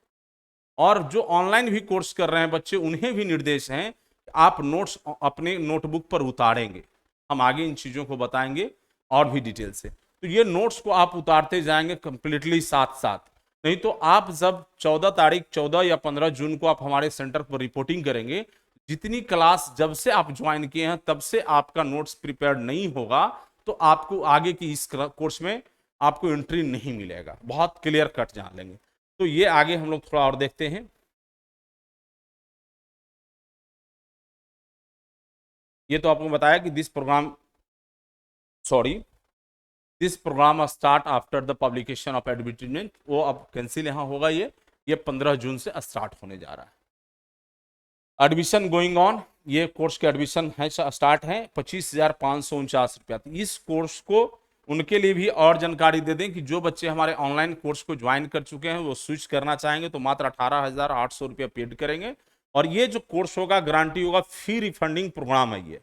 और जो ऑनलाइन भी कोर्स कर रहे हैं बच्चे, उन्हें भी निर्देश हैं कि आप नोट्स अपने नोटबुक पर उतारेंगे। हम आगे इन चीजों को बताएंगे और भी डिटेल से। तो ये नोट्स को आप उतारते जाएंगे कंप्लीटली साथ साथ, नहीं तो आप जब 14 तारीख 14 या 15 जून को आप हमारे सेंटर पर रिपोर्टिंग करेंगे, जितनी क्लास जब से आप ज्वाइन किए हैं तब से आपका नोट्स प्रिपेयर नहीं होगा तो आपको आगे की इस कोर्स में आपको एंट्री नहीं मिलेगा। बहुत क्लियर कट जान लेंगे। तो ये आगे हम लोग थोड़ा और देखते हैं। ये तो आपको बताया कि this program start after the publication of advertisement, वो अब कैंसिल यहाँ होगा। ये 15 जून से स्टार्ट होने जा रहा है। एडमिशन गोइंग ऑन, ये कोर्स के एडमिशन है स्टार्ट है 25,549 रुपया। तो इस कोर्स को उनके लिए भी और जानकारी दे दें कि जो बच्चे हमारे ऑनलाइन कोर्स को ज्वाइन कर चुके हैं वो स्विच करना चाहेंगे तो मात्र 18,800 रुपया पेड करेंगे। और ये जो कोर्स होगा गारंटी होगा फी रिफंडिंग प्रोग्राम है ये।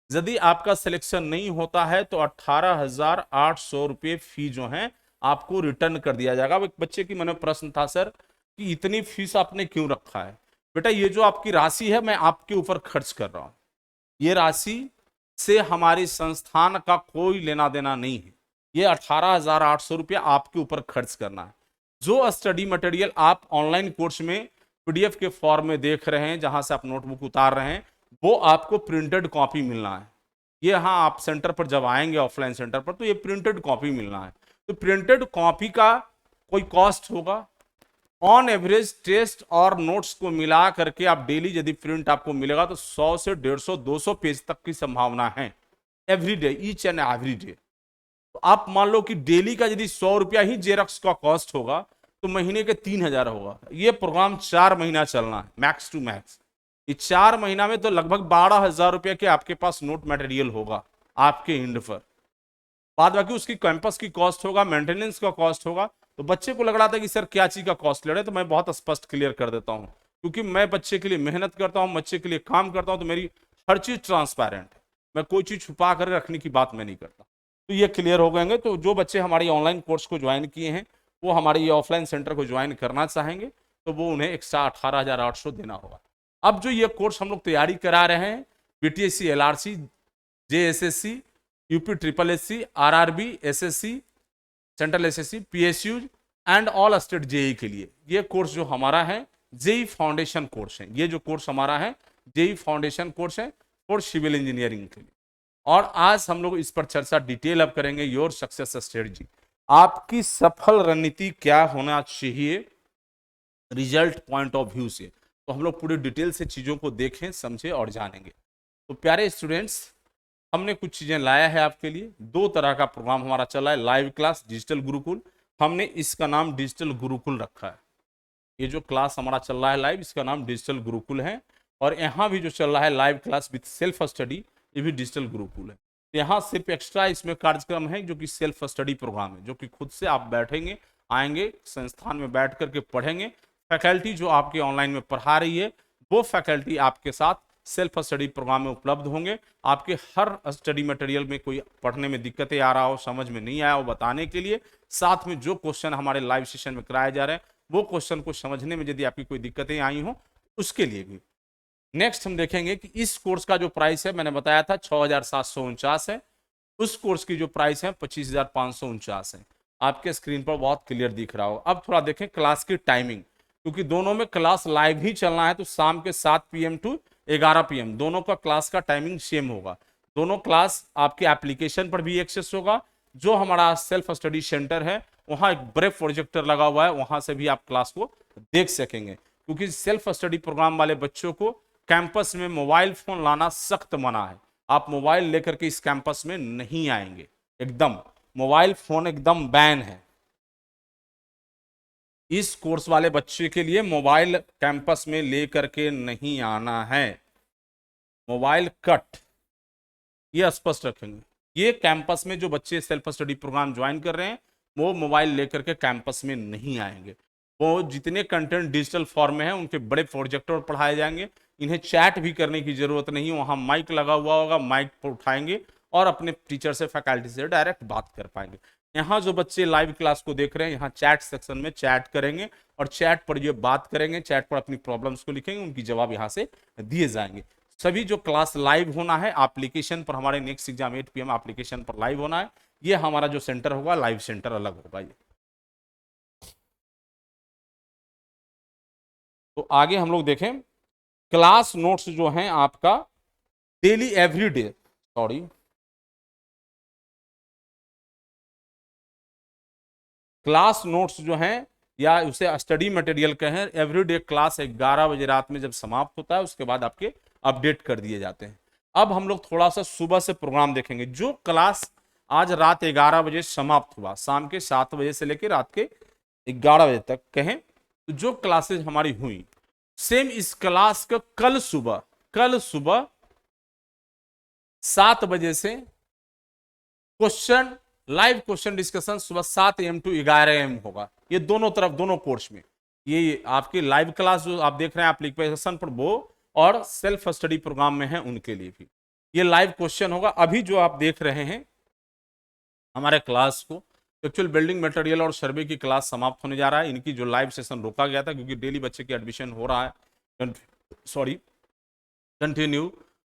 यदि आपका सिलेक्शन नहीं होता है तो 18,800 रुपये फी जो है आपको रिटर्न कर दिया जाएगा। अब एक बच्चे की मन में प्रश्न था सर कि इतनी फीस आपने क्यों रखा है। बेटा ये जो आपकी राशि है मैं आपके ऊपर खर्च कर रहा हूं, ये राशि से हमारी संस्थान का कोई लेना देना नहीं है। ये 18,800 रुपया आपके ऊपर खर्च करना है। जो स्टडी मटेरियल आप ऑनलाइन कोर्स में पीडीएफ के फॉर्म में देख रहे हैं, जहां से आप नोटबुक उतार रहे हैं, वो आपको प्रिंटेड कॉपी मिलना है। ये हाँ आप सेंटर पर जब आएंगे ऑफलाइन सेंटर पर तो ये प्रिंटेड कॉपी मिलना है। तो प्रिंटेड कॉपी का कोई कॉस्ट होगा। ऑन एवरेज टेस्ट और नोट्स को मिला करके आप डेली यदि प्रिंट आपको मिलेगा तो 100 से 150 200 पेज तक की संभावना है every day, each and every day. तो आप मान लो कि डेली का यदि 100 रुपया ही जेरॉक्स का कॉस्ट होगा तो महीने के 3,000 होगा। ये प्रोग्राम 4 महीना चलना है मैक्स टू मैक्स। ये 4 महीना में तो लगभग 12,000 रुपये के आपके पास नोट मटेरियल होगा आपके एंड पर। बाद बाकी उसकी कैंपस की कॉस्ट होगा, मेंटेनेंस का कॉस्ट होगा। तो बच्चे को लग रहा था कि सर क्या चीज का कॉस्ट ले रहे हैं, तो मैं बहुत स्पष्ट क्लियर कर देता हूं क्योंकि मैं बच्चे के लिए मेहनत करता हूं, बच्चे के लिए काम करता हूं, तो मेरी हर चीज ट्रांसपेरेंट है। मैं कोई चीज छुपा कर रखने की बात मैं नहीं करता। तो ये क्लियर हो गएंगे। तो जो बच्चे हमारी ऑनलाइन कोर्स को ज्वाइन किए हैं वो हमारे ये ऑफलाइन सेंटर को ज्वाइन करना चाहेंगे तो वो उन्हें एक्स्ट्रा 18,800 देना होगा। अब जो ये कोर्स हम लोग तैयारी करा रहे हैं BTSC, LRC, JSSC, UP triple SC, RRB, SSC, central SSC, PSU and all state JE के लिए, ये कोर्स जो हमारा है जेई फाउंडेशन कोर्स है। ये जो कोर्स हमारा है जेई फाउंडेशन कोर्स है फॉर सिविल इंजीनियरिंग के लिए। और आज हम लोग इस पर चर्चा डिटेल अब करेंगे। योर सक्सेस स्ट्रेटजी, आपकी सफल रणनीति क्या होना चाहिए रिजल्ट पॉइंट ऑफ व्यू से। तो हम लोग पूरी डिटेल से चीजों को देखें, समझे और जानेंगे। तो प्यारे स्टूडेंट्स, हमने कुछ चीजें लाया है आपके लिए। 2 तरह का प्रोग्राम हमारा चल रहा है, लाइव क्लास, डिजिटल गुरुकुल। हमने इसका नाम डिजिटल गुरुकुल रखा है। ये जो क्लास हमारा चल रहा है लाइव, इसका नाम डिजिटल गुरुकुल है। और यहाँ भी जो चल रहा है live class with self study, ये भी डिजिटल गुरुकुल है। यहाँ सिर्फ एक्स्ट्रा इसमें कार्यक्रम है जो कि सेल्फ स्टडी प्रोग्राम है, जो कि खुद से आप बैठेंगे, आएंगे संस्थान में बैठ करके पढ़ेंगे। फैकल्टी जो आपके ऑनलाइन में पढ़ा रही है वो फैकल्टी आपके साथ सेल्फ स्टडी प्रोग्राम में उपलब्ध होंगे। आपके हर स्टडी मटेरियल में कोई पढ़ने में दिक्कतें आ रहा हो, समझ में नहीं आया हो, बताने के लिए, साथ में जो क्वेश्चन हमारे लाइव सेशन में कराए जा रहे हैं वो क्वेश्चन को समझने में यदि आपकी कोई दिक्कतें आई हो उसके लिए भी। नेक्स्ट हम देखेंगे कि इस कोर्स का जो प्राइस है मैंने बताया था 6,749 है। उस कोर्स की जो प्राइस है 25,549 है। आपके स्क्रीन पर बहुत क्लियर दिख रहा हो। अब थोड़ा देखें क्लास की टाइमिंग, क्योंकि दोनों में क्लास लाइव ही चलना है तो शाम के 7 PM टू 11 PM दोनों का क्लास का टाइमिंग सेम होगा। दोनों क्लास आपके एप्लीकेशन पर भी एक्सेस होगा। जो हमारा सेल्फ स्टडी सेंटर है वहाँ एक बड़े प्रोजेक्टर लगा हुआ है, वहां से भी आप क्लास को देख सकेंगे। क्योंकि सेल्फ स्टडी प्रोग्राम वाले बच्चों को कैंपस में मोबाइल फोन लाना सख्त मना है। आप मोबाइल लेकर के इस कैंपस में नहीं आएंगे, एकदम मोबाइल फोन एकदम बैन है। इस कोर्स वाले बच्चे के लिए मोबाइल कैंपस में लेकर के नहीं आना है, मोबाइल कट, ये स्पष्ट रखेंगे। ये कैंपस में जो बच्चे सेल्फ स्टडी प्रोग्राम ज्वाइन कर रहे हैं वो मोबाइल लेकर के कैंपस में नहीं आएंगे। वो जितने कंटेंट डिजिटल फॉर्म में है उनके बड़े प्रोजेक्टर पढ़ाए जाएंगे। इन्हें चैट भी करने की जरूरत नहीं, वहां माइक लगा हुआ होगा, माइक पर उठाएंगे और अपने टीचर से, फैकल्टी से डायरेक्ट बात कर पाएंगे। यहाँ जो बच्चे लाइव क्लास को देख रहे हैं यहाँ चैट सेक्शन में चैट करेंगे और चैट पर ये बात करेंगे, चैट पर अपनी प्रॉब्लम्स को लिखेंगे, उनकी जवाब यहाँ से दिए जाएंगे। सभी जो क्लास लाइव होना है एप्लीकेशन पर, हमारे नेक्स्ट एग्जाम 8 PM एप्लीकेशन पर लाइव होना है। ये हमारा जो सेंटर होगा लाइव सेंटर अलग होगा। ये तो आगे हम लोग देखें क्लास नोट्स जो हैं आपका daily every day, sorry class notes जो हैं या उसे स्टडी मटेरियल कहें, एवरीडे क्लास 11 बजे रात में जब समाप्त होता है उसके बाद आपके अपडेट कर दिए जाते हैं। अब हम लोग थोड़ा सा सुबह से प्रोग्राम देखेंगे। जो क्लास आज रात 11 बजे समाप्त हुआ, शाम के 7 बजे से लेकर रात के 11 बजे तक कहें, तो जो क्लासेज हमारी हुई सेम इस क्लास का कल सुबह 7 बजे से क्वेश्चन, लाइव क्वेश्चन डिस्कशन सुबह 7 AM to 11 AM होगा। ये दोनों तरफ, दोनों कोर्स में ये आपकी लाइव क्लास जो आप देख रहे हैं एप्लीकेशन पर, वो और सेल्फ स्टडी प्रोग्राम में है उनके लिए भी ये लाइव क्वेश्चन होगा। अभी जो आप देख रहे हैं हमारे क्लास को, एक्चुअल बिल्डिंग मटेरियल और सर्वे की क्लास समाप्त होने जा रहा है। इनकी जो लाइव सेशन रोका गया था क्योंकि डेली बच्चे की एडमिशन हो रहा है, सॉरी कंटिन्यू,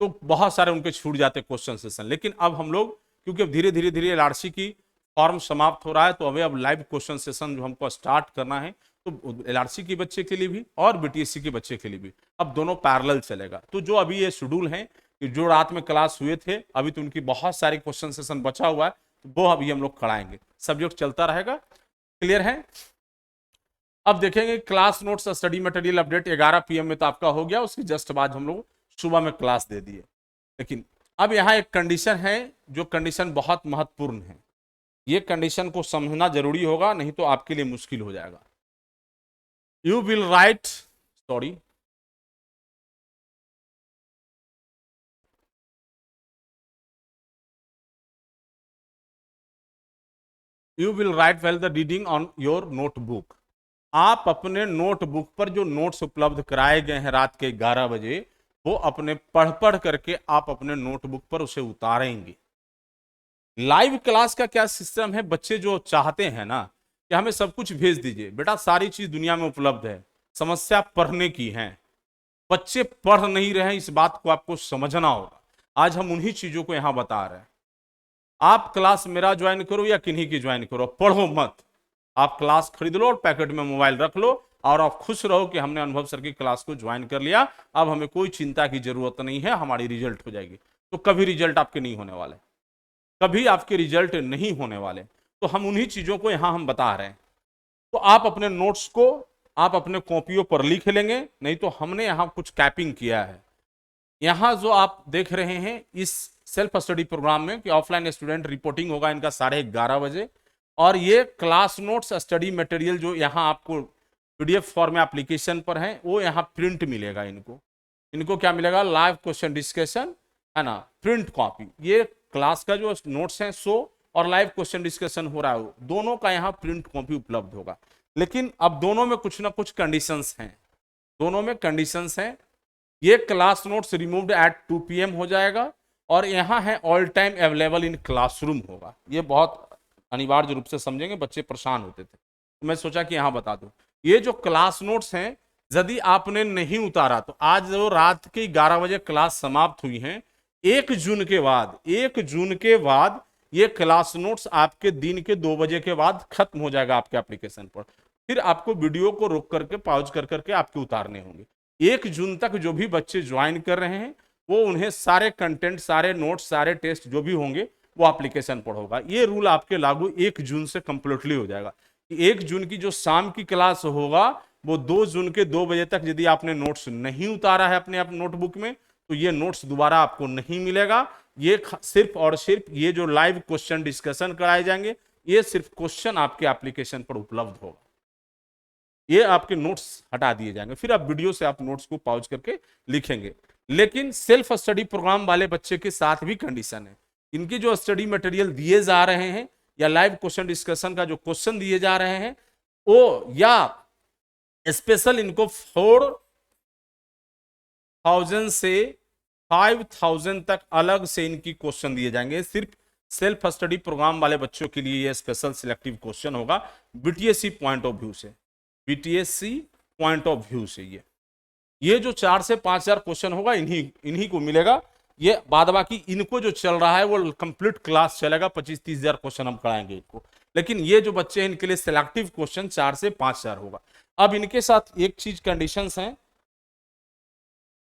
तो बहुत सारे उनके छूट जाते क्वेश्चन सेशन। लेकिन अब हम लोग, क्योंकि अब धीरे धीरे धीरे एलआरसी की फॉर्म समाप्त हो रहा है, तो हमें अब लाइव क्वेश्चन सेशन जो हमको स्टार्ट करना है, तो एलआरसी के बच्चे के लिए भी और बीटीएससी के बच्चे के लिए भी अब दोनों पैरेलल चलेगा। तो जो अभी ये शेड्यूल है कि जो रात में क्लास हुए थे, अभी तो उनकी बहुत सारी क्वेश्चन सेशन बचा हुआ है, तो वो अभी हम लोग कराएंगे। सब्जेक्ट चलता रहेगा, क्लियर है। अब देखेंगे class notes study material update 11 PM में तो आपका हो गया, उसके जस्ट बाद हम लोग सुबह में क्लास दे दिए। लेकिन अब यहाँ एक कंडीशन है, जो कंडीशन बहुत महत्वपूर्ण है, ये कंडीशन को समझना जरूरी होगा, नहीं तो आपके लिए मुश्किल हो जाएगा। You will write, sorry, you will write well the reading on your notebook. आप अपने नोटबुक पर जो नोट्स उपलब्ध कराए गए हैं रात के 11 बजे, वो अपने पढ़ करके आप अपने नोटबुक पर उसे उतारेंगे। लाइव क्लास का क्या सिस्टम है, बच्चे जो चाहते हैं ना कि हमें सब कुछ भेज दीजिए, बेटा सारी चीज दुनिया में उपलब्ध है, समस्या पढ़ने की है। बच्चे पढ़ नहीं रहे हैं, इस बात को आपको समझना होगा। आज हम उन्हीं चीजों को यहां बता रहे हैं। आप क्लास मेरा ज्वाइन करो या किन्हीं की ज्वाइन करो, पढ़ो मत। आप क्लास खरीद लो और पैकेट में मोबाइल रख लो और आप खुश रहो कि हमने अनुभव सर की क्लास को ज्वाइन कर लिया, अब हमें कोई चिंता की जरूरत नहीं है, हमारी रिजल्ट हो जाएगी। तो कभी रिजल्ट आपके नहीं होने वाले, कभी आपके रिजल्ट नहीं होने वाले। तो हम उन्हीं चीजों को यहां हम बता रहे हैं। तो आप अपने नोट्स को आप अपने कॉपियों पर लिख लेंगे, नहीं तो हमने यहां कुछ कैपिंग किया है। यहां जो आप देख रहे हैं इस सेल्फ स्टडी प्रोग्राम में कि ऑफलाइन स्टूडेंट रिपोर्टिंग होगा इनका 11:30 बजे, और ये क्लास नोट्स स्टडी मटेरियल जो यहाँ आपको पीडीएफ फॉर्म में एप्लीकेशन पर है, वो यहाँ प्रिंट मिलेगा। इनको क्या मिलेगा, लाइव क्वेश्चन डिस्कशन, है ना, प्रिंट कॉपी। ये क्लास का जो नोट्स हैं सो और लाइव क्वेश्चन डिस्कशन हो रहा है, दोनों का यहाँ प्रिंट कॉपी उपलब्ध होगा। लेकिन अब दोनों में कुछ ना कुछ कंडीशंस हैं, दोनों में कंडीशंस हैं। ये class notes removed at 2 PM हो जाएगा, और यहाँ है all time available in classroom होगा। ये बहुत अनिवार्य रूप से समझेंगे, बच्चे परेशान होते थे, तो मैं सोचा कि यहाँ बता दूं। ये जो क्लास नोट्स हैं, यदि आपने नहीं उतारा तो आज जो रात के 11 बजे क्लास समाप्त हुई है, 1 जून के बाद, 1 जून के बाद ये क्लास नोट्स आपके दिन के 2 बजे के बाद खत्म हो जाएगा आपके एप्लीकेशन पर। फिर आपको वीडियो को रोक करके पॉज कर करके आपके उतारने होंगे। 1 जून तक जो भी बच्चे ज्वाइन कर रहे हैं, वो उन्हें सारे कंटेंट, सारे नोट्स, सारे टेस्ट जो भी होंगे वो एप्लीकेशन पर होगा। ये रूल आपके लागू 1 जून से कंप्लीटली हो जाएगा। 1 जून की जो शाम की क्लास होगा, वो 2 जून के 2 बजे तक यदि आपने नोट्स नहीं उतारा है अपने नोटबुक में, तो ये नोट्स दोबारा आपको नहीं मिलेगा। ये सिर्फ और सिर्फ ये जो लाइव क्वेश्चन डिस्कशन कराए जाएंगे, ये सिर्फ क्वेश्चन आपके एप्लीकेशन पर उपलब्ध होगा। ये आपके नोट्स हटा दिए जाएंगे, फिर आप वीडियो से आप नोट्स को पॉज करके लिखेंगे। लेकिन सेल्फ स्टडी प्रोग्राम वाले बच्चे के साथ भी कंडीशन है। इनके जो स्टडी मटेरियल दिए जा रहे हैं या लाइव क्वेश्चन डिस्कशन का जो क्वेश्चन दिए जा रहे हैं, वो या स्पेशल इनको 4000 से 5000 तक अलग से इनकी क्वेश्चन दिए जाएंगे। सिर्फ सेल्फ स्टडी प्रोग्राम वाले बच्चों के लिए ये स्पेशल सिलेक्टिव क्वेश्चन होगा बीटीएससी पॉइंट ऑफ व्यू से, बीटीएससी पॉइंट ऑफ व्यू से। ये जो 4 से 5000 क्वेश्चन होगा, इन्हीं को मिलेगा। ये बाद बाकी इनको जो चल रहा है वो कंप्लीट क्लास चलेगा, 25-30 हजार क्वेश्चन हम कराएंगे इनको। लेकिन ये जो बच्चे हैं, इनके लिए सिलेक्टिव क्वेश्चन 4 से 5000 होगा। अब इनके साथ एक चीज कंडीशंस हैं,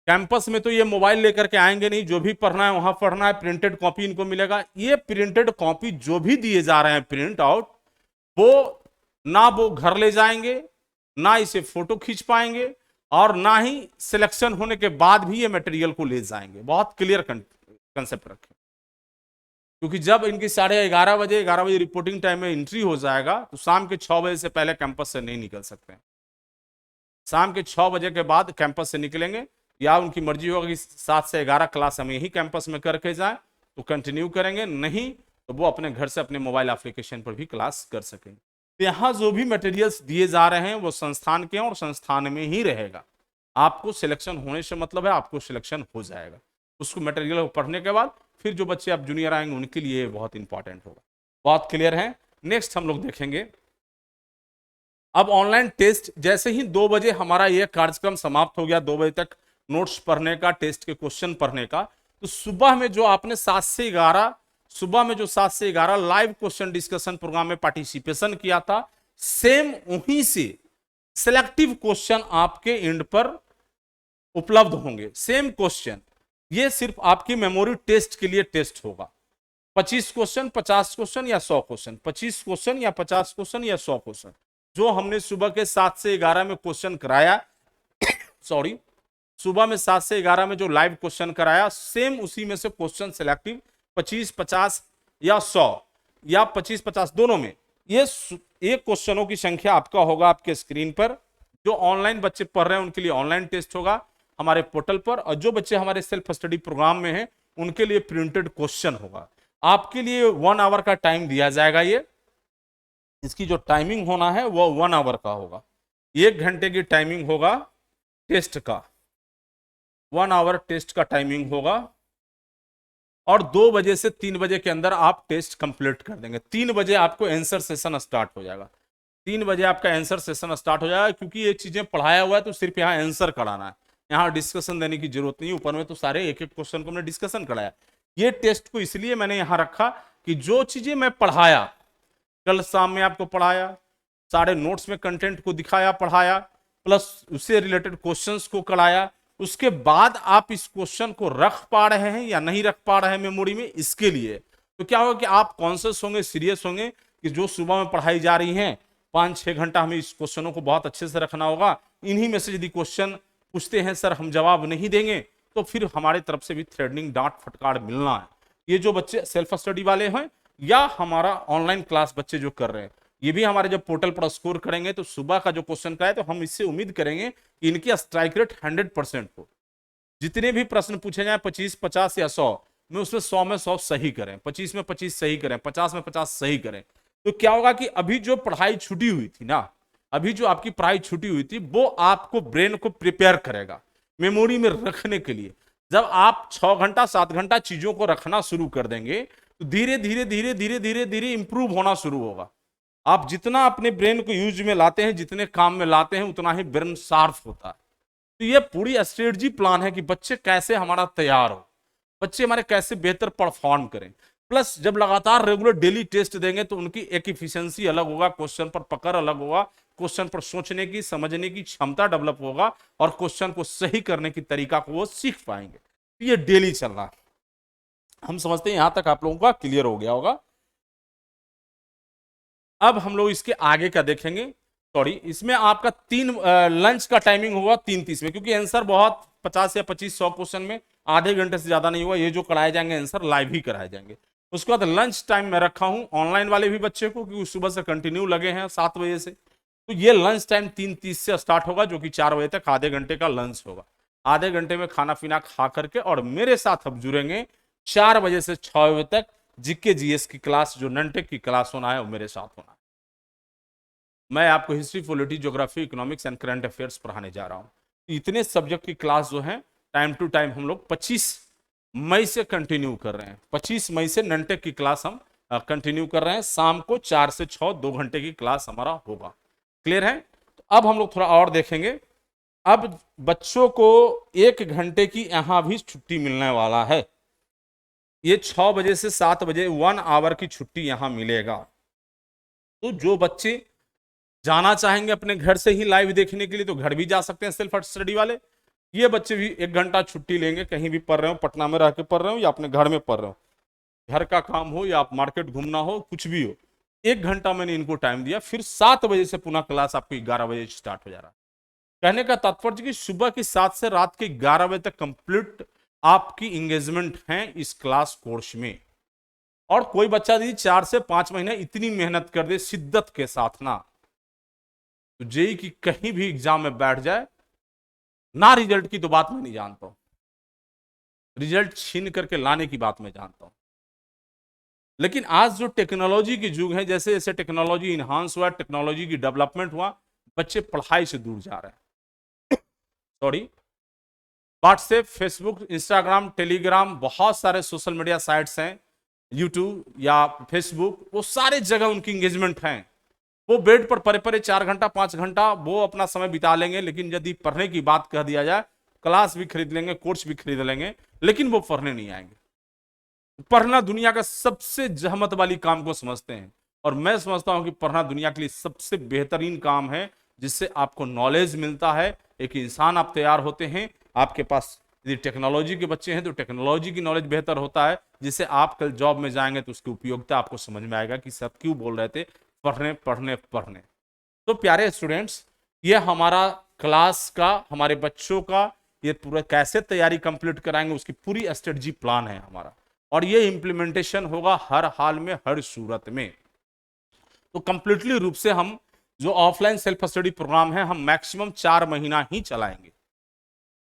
कैंपस में तो ये मोबाइल लेकर के आएंगे नहीं, जो भी पढ़ना है वहां पढ़ना है, प्रिंटेड कॉपी इनको मिलेगा। ये प्रिंटेड कॉपी जो भी दिए जा रहे हैं प्रिंट आउट, वो ना वो घर ले जाएंगे, ना इसे फोटो खींच पाएंगे, और ना ही सिलेक्शन होने के बाद भी ये मटेरियल को ले जाएंगे। बहुत क्लियर कंसेप्ट रखें, क्योंकि जब इनकी 11:30 बजे रिपोर्टिंग टाइम में एंट्री हो जाएगा, तो शाम के 6 बजे से पहले कैंपस से नहीं निकल सकते हैं। शाम के 6 बजे के बाद कैंपस से निकलेंगे, या उनकी मर्जी होगा कि 7 से 11 क्लास हम यही कैंपस में करके जाएं तो कंटिन्यू करेंगे, नहीं तो वो अपने घर से अपने मोबाइल एप्लीकेशन पर भी क्लास कर सकेंगे। तो यहाँ जो भी मटेरियल्स दिए जा रहे हैं वो संस्थान के हैं और संस्थान में ही रहेगा। आपको सिलेक्शन होने से मतलब है आपको सिलेक्शन हो जाएगा। उसको मटेरियल पढ़ने के बाद फिर जो बच्चे आप जूनियर आएंगे उनके लिए बहुत इंपॉर्टेंट होगा। बहुत क्लियर है। नेक्स्ट हम लोग देखेंगे अब ऑनलाइन टेस्ट। जैसे ही 2 बजे हमारा यह कार्यक्रम समाप्त हो गया, 2 बजे तक नोट्स पढ़ने का, टेस्ट के क्वेश्चन पढ़ने का, तो सुबह में जो आपने 7 से 11 सुबह में जो 7 से 11 लाइव क्वेश्चन डिस्कशन प्रोग्राम में पार्टिसिपेशन किया था, सेम वहीं से सिलेक्टिव क्वेश्चन आपके एंड पर उपलब्ध होंगे। सेम क्वेश्चन, ये सिर्फ आपकी मेमोरी टेस्ट के लिए टेस्ट होगा। 25 क्वेश्चन, 50 क्वेश्चन या 100 क्वेश्चन, 25 क्वेश्चन या 50 क्वेश्चन या 100 क्वेश्चन, जो हमने सुबह के 7 से 11 में क्वेश्चन कराया सॉरी सुबह में 7 से 11 में जो लाइव क्वेश्चन कराया, सेम उसी में से क्वेश्चन सिलेक्टिव 25, 50 या 100 या 25, 50 दोनों में ये एक क्वेश्चनों की संख्या आपका होगा आपके स्क्रीन पर। जो ऑनलाइन बच्चे पढ़ रहे हैं उनके लिए ऑनलाइन टेस्ट होगा हमारे पोर्टल पर, और जो बच्चे हमारे सेल्फ स्टडी प्रोग्राम में हैं उनके लिए प्रिंटेड क्वेश्चन होगा। आपके लिए 1 आवर का टाइम दिया जाएगा। ये इसकी जो टाइमिंग होना है वो 1 आवर का होगा। 1 घंटे की टाइमिंग होगा टेस्ट का, 1 आवर टेस्ट का टाइमिंग होगा, और 2 बजे से 3 बजे के अंदर आप टेस्ट कंप्लीट कर देंगे। 3 बजे आपको आंसर सेशन स्टार्ट हो जाएगा। 3 बजे आपका आंसर सेशन स्टार्ट हो जाएगा, क्योंकि ये चीजें पढ़ाया हुआ है तो सिर्फ यहाँ आंसर कराना है, यहाँ डिस्कशन देने की जरूरत नहीं। ऊपर में तो सारे एक एक क्वेश्चन को हमने डिस्कशन कराया। ये टेस्ट को इसलिए मैंने यहाँ रखा कि जो चीजें मैं पढ़ाया, कल शाम में आपको पढ़ाया, सारे नोट्स में कंटेंट को दिखाया पढ़ाया, प्लस उससे रिलेटेड क्वेश्चंस को कराया, उसके बाद आप इस क्वेश्चन को रख पा रहे हैं या नहीं रख पा रहे हैं मेमोरी में, इसके लिए तो क्या होगा कि आप कॉन्शियस होंगे, सीरियस होंगे कि जो सुबह में पढ़ाई जा रही हैं 5-6 घंटा हमें इस क्वेश्चनों को बहुत अच्छे से रखना होगा। इन्हीं में से यदि क्वेश्चन पूछते हैं सर हम जवाब नहीं देंगे तो फिर हमारे तरफ से भी थ्रेडनिंग, डांट फटकार मिलना है। ये जो बच्चे सेल्फ स्टडी वाले हैं या हमारा ऑनलाइन क्लास बच्चे जो कर रहे हैं, ये भी हमारे जब पोर्टल पर स्कोर करेंगे तो सुबह का जो क्वेश्चन का है तो हम इससे उम्मीद करेंगे कि इनकी स्ट्राइक रेट 100% हो। जितने भी प्रश्न पूछे जाए 25, 50 या 100 में, उसमें 100 में 100 सही करें, 25 में 25 सही करें, 50 में 50 सही करें। तो क्या होगा कि अभी जो पढ़ाई छुटी हुई थी ना, अभी जो आपकी पढ़ाई छुटी हुई थी वो आपको ब्रेन को प्रिपेयर करेगा मेमोरी में रखने के लिए। जब आप 6 घंटा 7 घंटा चीजों को रखना शुरू कर देंगे तो धीरे धीरे धीरे धीरे धीरे धीरे इंप्रूव होना शुरू होगा। आप जितना अपने ब्रेन को यूज में लाते हैं, जितने काम में लाते हैं, उतना ही ब्रेन शार्प होता है। तो ये पूरी स्ट्रेटजी प्लान है कि बच्चे कैसे हमारा तैयार हो, बच्चे हमारे कैसे बेहतर परफॉर्म करें। प्लस जब लगातार रेगुलर डेली टेस्ट देंगे तो उनकी एक इफिशियंसी अलग होगा, क्वेश्चन पर पकड़ अलग होगा, क्वेश्चन पर सोचने की, समझने की क्षमता डेवलप होगा, और क्वेश्चन को सही करने की तरीका को वो सीख पाएंगे। ये डेली चलना है। हम समझते हैं यहां तक आप लोगों का क्लियर हो गया होगा। अब हम लोग इसके आगे का देखेंगे। सॉरी, इसमें आपका 3 लंच का टाइमिंग होगा 3:30 में, क्योंकि आंसर बहुत 50 या 25, 100 क्वेश्चन में आधे घंटे से ज्यादा नहीं हुआ। ये जो कराए जाएंगे आंसर लाइव ही कराए जाएंगे। उसके बाद लंच टाइम में रखा हूं ऑनलाइन वाले भी बच्चे को, क्योंकि सुबह से कंटिन्यू लगे हैं 7 बजे से, तो ये लंच टाइम 3:30 से स्टार्ट होगा, जो कि 4 बजे तक आधे घंटे का लंच होगा। आधे घंटे में खाना पीना खा करके और मेरे साथ अब जुड़ेंगे 4 बजे से 6 बजे तक। जीके जीएस की क्लास, जो ननटेक की क्लास होना है वो मेरे साथ होना है। मैं आपको history, polity, geography, economics and current affairs पढ़ाने जा रहा हूँ। इतने सब्जेक्ट की क्लास जो है टाइम टू टाइम हम लोग 25 मई से कंटिन्यू कर रहे हैं। 25 मई से ननटेक की क्लास हम कंटिन्यू कर रहे हैं। शाम को 4 से 6 2 घंटे की क्लास हमारा होगा। क्लियर है? तो अब हम लोग थोड़ा और देखेंगे। अब बच्चों को 1 घंटे की यहां भी छुट्टी मिलने वाला है। ये 6 बजे से 7 बजे 1 आवर की छुट्टी यहां मिलेगा। तो जो बच्चे जाना चाहेंगे अपने घर से ही लाइव देखने के लिए तो घर भी जा सकते हैं सेल्फ स्टडी वाले। ये बच्चे भी 1 घंटा छुट्टी लेंगे, कहीं भी पढ़ रहे हो, पटना में रह के पढ़ रहे हो या अपने घर में पढ़ रहे हो, घर का काम हो या आप मार्केट घूमना हो, कुछ भी हो, 1 घंटा मैंने इनको टाइम दिया। फिर 7 बजे से पुनः क्लास आपकी 11 बजे स्टार्ट हो जा रहा है। कहने का तात्पर्य कि सुबह की 7 से रात के 11 बजे तक कंप्लीट आपकी इंगेजमेंट है इस क्लास कोर्स में। और कोई बच्चा यदि 4 से 5 महीने इतनी मेहनत कर दे शिद्दत के साथ ना, तो जेई की कहीं भी एग्जाम में बैठ जाए ना, रिजल्ट की तो बात मैं नहीं जानता हूं, रिजल्ट छीन करके लाने की बात मैं जानता हूं। लेकिन आज जो टेक्नोलॉजी की युग है, जैसे जैसे टेक्नोलॉजी इन्हांस हुआ, टेक्नोलॉजी की डेवलपमेंट हुआ, बच्चे पढ़ाई से दूर जा रहे हैं। Sorry, WhatsApp, Facebook, Instagram, Telegram, बहुत सारे सोशल मीडिया साइट्स हैं, यूट्यूब या फेसबुक, वो सारे जगह उनकी इंगेजमेंट हैं। वो बेड पर परे परे 4 घंटा 5 घंटा वो अपना समय बिता लेंगे, लेकिन यदि पढ़ने की बात कह दिया जाए, क्लास भी खरीद लेंगे, कोर्स भी खरीद लेंगे, लेकिन वो पढ़ने नहीं आएंगे। पढ़ना दुनिया का सबसे जहमत वाली काम को समझते हैं, और मैं समझता हूं कि पढ़ना दुनिया के लिए सबसे बेहतरीन काम है, जिससे आपको नॉलेज मिलता है, एक इंसान आप तैयार होते हैं। आपके पास यदि टेक्नोलॉजी के बच्चे हैं तो टेक्नोलॉजी की नॉलेज बेहतर होता है, जिससे आप कल जॉब में जाएंगे तो उसकी उपयोगिता आपको समझ में आएगा कि सब क्यों बोल रहे थे पढ़ने पढ़ने पढ़ने। तो प्यारे स्टूडेंट्स, ये हमारा क्लास का, हमारे बच्चों का ये पूरा कैसे तैयारी कंप्लीट कराएंगे उसकी पूरी स्ट्रेटजी प्लान है हमारा, और ये इंप्लीमेंटेशन होगा हर हाल में, हर सूरत में। तो कंप्लीटली रूप से हम जो ऑफलाइन सेल्फ स्टडी प्रोग्राम है, हम मैक्सिमम 4 महीना ही चलाएंगे।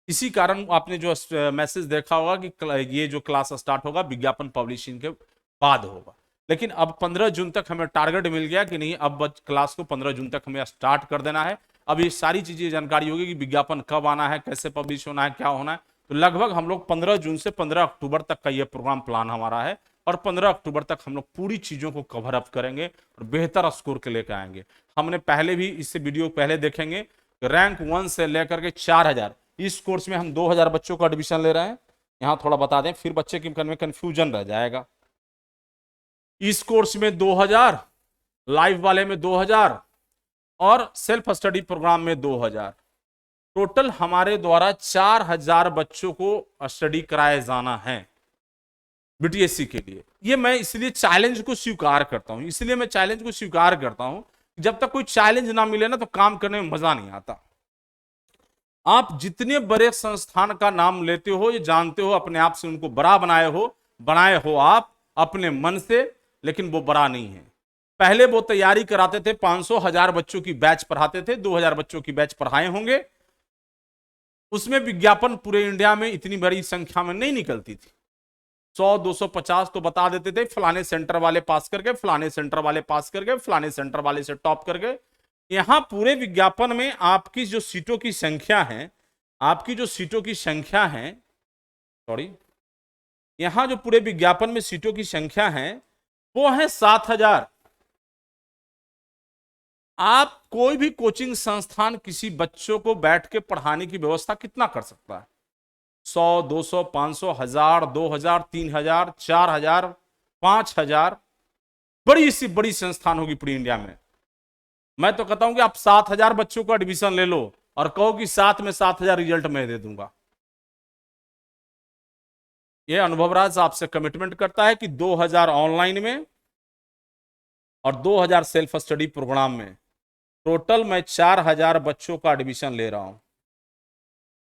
इसी कारण आपने जो मैसेज देखा होगा कि ये जो क्लास स्टार्ट होगा विज्ञापन पब्लिशिंग के बाद होगा, लेकिन अब 15 जून तक हमें टारगेट मिल गया कि नहीं, अब क्लास को 15 जून तक हमें स्टार्ट कर देना है। अब ये सारी चीजें जानकारी होगी कि विज्ञापन कब आना है, कैसे पब्लिश होना है, क्या होना है। तो लगभग हम लोग 15 जून से 15 अक्टूबर तक का ये प्रोग्राम प्लान हमारा है, और 15 अक्टूबर तक हम लोग पूरी चीजों को कवर अप करेंगे और बेहतर स्कोर के लेकर आएंगे। हमने पहले भी इससे वीडियो पहले देखेंगे, रैंक 1 से लेकर के 4000, इस कोर्स में हम 2000 बच्चों का एडमिशन ले रहे हैं। यहां थोड़ा बता दें, फिर बच्चे के मन में कंफ्यूजन रह जाएगा। इस कोर्स में 2000, लाइव वाले में 2000 और सेल्फ स्टडी प्रोग्राम में 2000, टोटल हमारे द्वारा 4000 बच्चों को स्टडी कराया जाना है बीटीएससी के लिए। ये मैं इसलिए चैलेंज को स्वीकार करता हूं, इसलिए मैं चैलेंज को स्वीकार करता हूं। जब तक कोई चैलेंज ना मिले ना, तो काम करने में मजा नहीं आता। आप जितने बड़े संस्थान का नाम लेते हो, ये जानते हो अपने आप से उनको बड़ा बनाए हो आप अपने मन से, लेकिन वो बड़ा नहीं है। पहले वो तैयारी कराते थे, 500-1000 बच्चों की बैच पढ़ाते थे, 2000 बच्चों की बैच पढ़ाए होंगे। उसमें विज्ञापन पूरे इंडिया में इतनी बड़ी संख्या में नहीं निकलती थी। 100-250 तो बता देते थे, फलाने सेंटर वाले पास कर गए, फलाने सेंटर वाले पास कर गए, फलाने सेंटर वाले से टॉप कर गए। यहां पूरे विज्ञापन में आपकी जो सीटों की संख्या है, सॉरी, यहां जो पूरे विज्ञापन में सीटों की संख्या है वो है 7000। आप कोई भी कोचिंग संस्थान किसी बच्चों को बैठ के पढ़ाने की व्यवस्था कितना कर सकता है? 100, 200, 500, 1000, 2000, 3000, 4000, 5000, बड़ी सी बड़ी संस्थान होगी पूरी इंडिया में। मैं तो कहता हूं कि आप 7000 बच्चों को एडमिशन ले लो और कहो कि 7 में 7000 रिजल्ट मैं दे दूंगा। यह अनुभव राज आपसे कमिटमेंट करता है कि 2000 ऑनलाइन में और 2000 सेल्फ स्टडी प्रोग्राम में, टोटल मैं 4000 बच्चों का एडमिशन ले रहा हूं,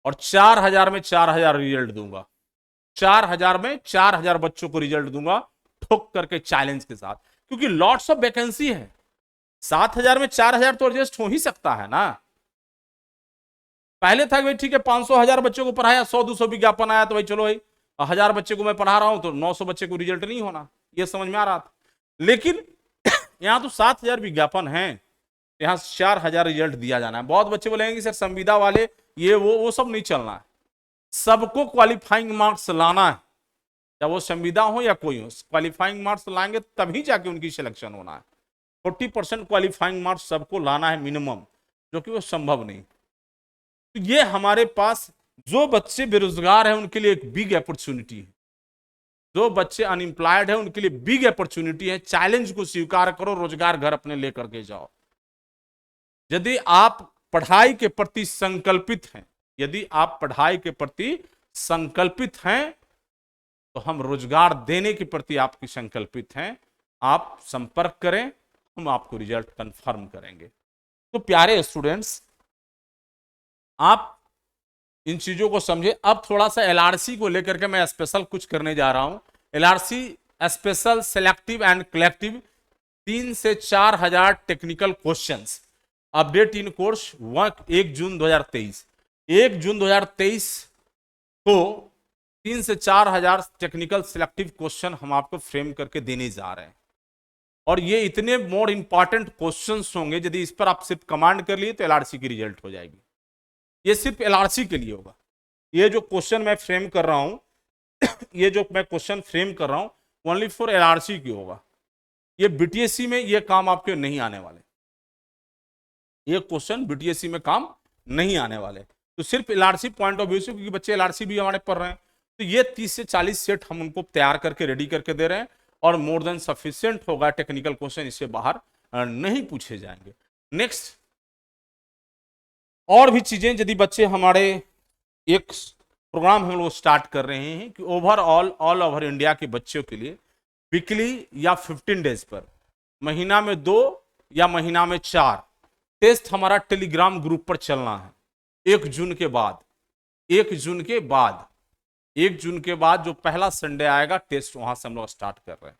और 4000 में 4000 रिजल्ट दूंगा। 4000 में 4000 बच्चों को रिजल्ट दूंगा, ठोक करके चैलेंज के साथ, क्योंकि लॉट्स ऑफ वैकेंसी है। 7000 में 4000 तो एडजस्ट हो ही सकता है ना। पहले था भाई ठीक है, 500-1000 बच्चों को पढ़ाया, 100-200 विज्ञापन आया, तो भाई चलो भाई 1000 बच्चे को मैं पढ़ा रहा हूं तो 900 बच्चे को रिजल्ट नहीं होना, ये समझ में आ रहा था। लेकिन यहां तो 7000 विज्ञापन है, यहां 4000 रिजल्ट दिया जाना है। बहुत बच्चे बोलेंगे सर संविदा वाले ये वो सब नहीं चलना है, सबको क्वालिफाइंग मार्क्स लाना है, चाहे वो संविदा हो या कोई हो। क्वालिफाइंग मार्क्स लाएंगे तभी जाके उनकी सिलेक्शन होना है। 40% क्वालिफाइंग मार्क्स सबको लाना है मिनिमम, जो कि वो संभव नहीं। तो ये हमारे पास जो बच्चे बेरोजगार हैं उनके लिए एक बिग अपॉर्चुनिटी है, जो बच्चे अनएम्प्लॉयड है उनके लिए बिग अपॉर्चुनिटी है। चैलेंज को स्वीकार करो, रोजगार घर अपने लेकर के जाओ। यदि आप पढ़ाई के प्रति संकल्पित हैं, तो हम रोजगार देने के प्रति आपकी संकल्पित हैं। आप संपर्क करें, हम आपको रिजल्ट कंफर्म करेंगे। तो प्यारे स्टूडेंट्स, आप इन चीजों को समझे। अब थोड़ा सा एलआरसी को लेकर के मैं स्पेशल कुछ करने जा रहा हूं। LRC special selective and collective 3 से 4000 technical questions, update in course 1 जून 2023। 1 जून 2023 को 3 से 4 हजार टेक्निकल सिलेक्टिव क्वेश्चन हम आपको फ्रेम करके देने जा रहे हैं, और ये इतने मोर इंपॉर्टेंट क्वेश्चंस होंगे, यदि इस पर आप सिर्फ कमांड कर लिए तो एलआरसी की रिजल्ट हो जाएगी। ये सिर्फ एलआरसी के लिए होगा। ये जो क्वेश्चन मैं फ्रेम कर रहा हूं ये जो मैं क्वेश्चन फ्रेम कर रहा हूं ओनली फॉर एलआरसी की होगा। ये बीटीएससी में ये काम आपके नहीं आने वाले, ये क्वेश्चन बीटीएससी में काम नहीं आने वाले। तो सिर्फ एलआरसी पॉइंट ऑफ व्यू से, क्योंकि बच्चे एलआरसी भी हमारे पढ़ रहे हैं, तो ये 30 से 40 सेट हम उनको तैयार करके रेडी करके दे रहे हैं, और मोर देन सफिशिएंट होगा। टेक्निकल क्वेश्चन इससे बाहर नहीं पूछे जाएंगे। नेक्स्ट, और भी चीजें, यदि बच्चे हमारे एक प्रोग्राम हम लोग स्टार्ट कर रहे हैं कि ओवरऑल ऑल ओवर इंडिया के बच्चों के लिए वीकली या 15 डेज पर, महीना में 2 या महीना में 4 टेस्ट हमारा टेलीग्राम ग्रुप पर चलना है। 1 जून के बाद, 1 जून के बाद, 1 जून के बाद जो पहला संडे आएगा टेस्ट वहां से हम लोग स्टार्ट कर रहे हैं।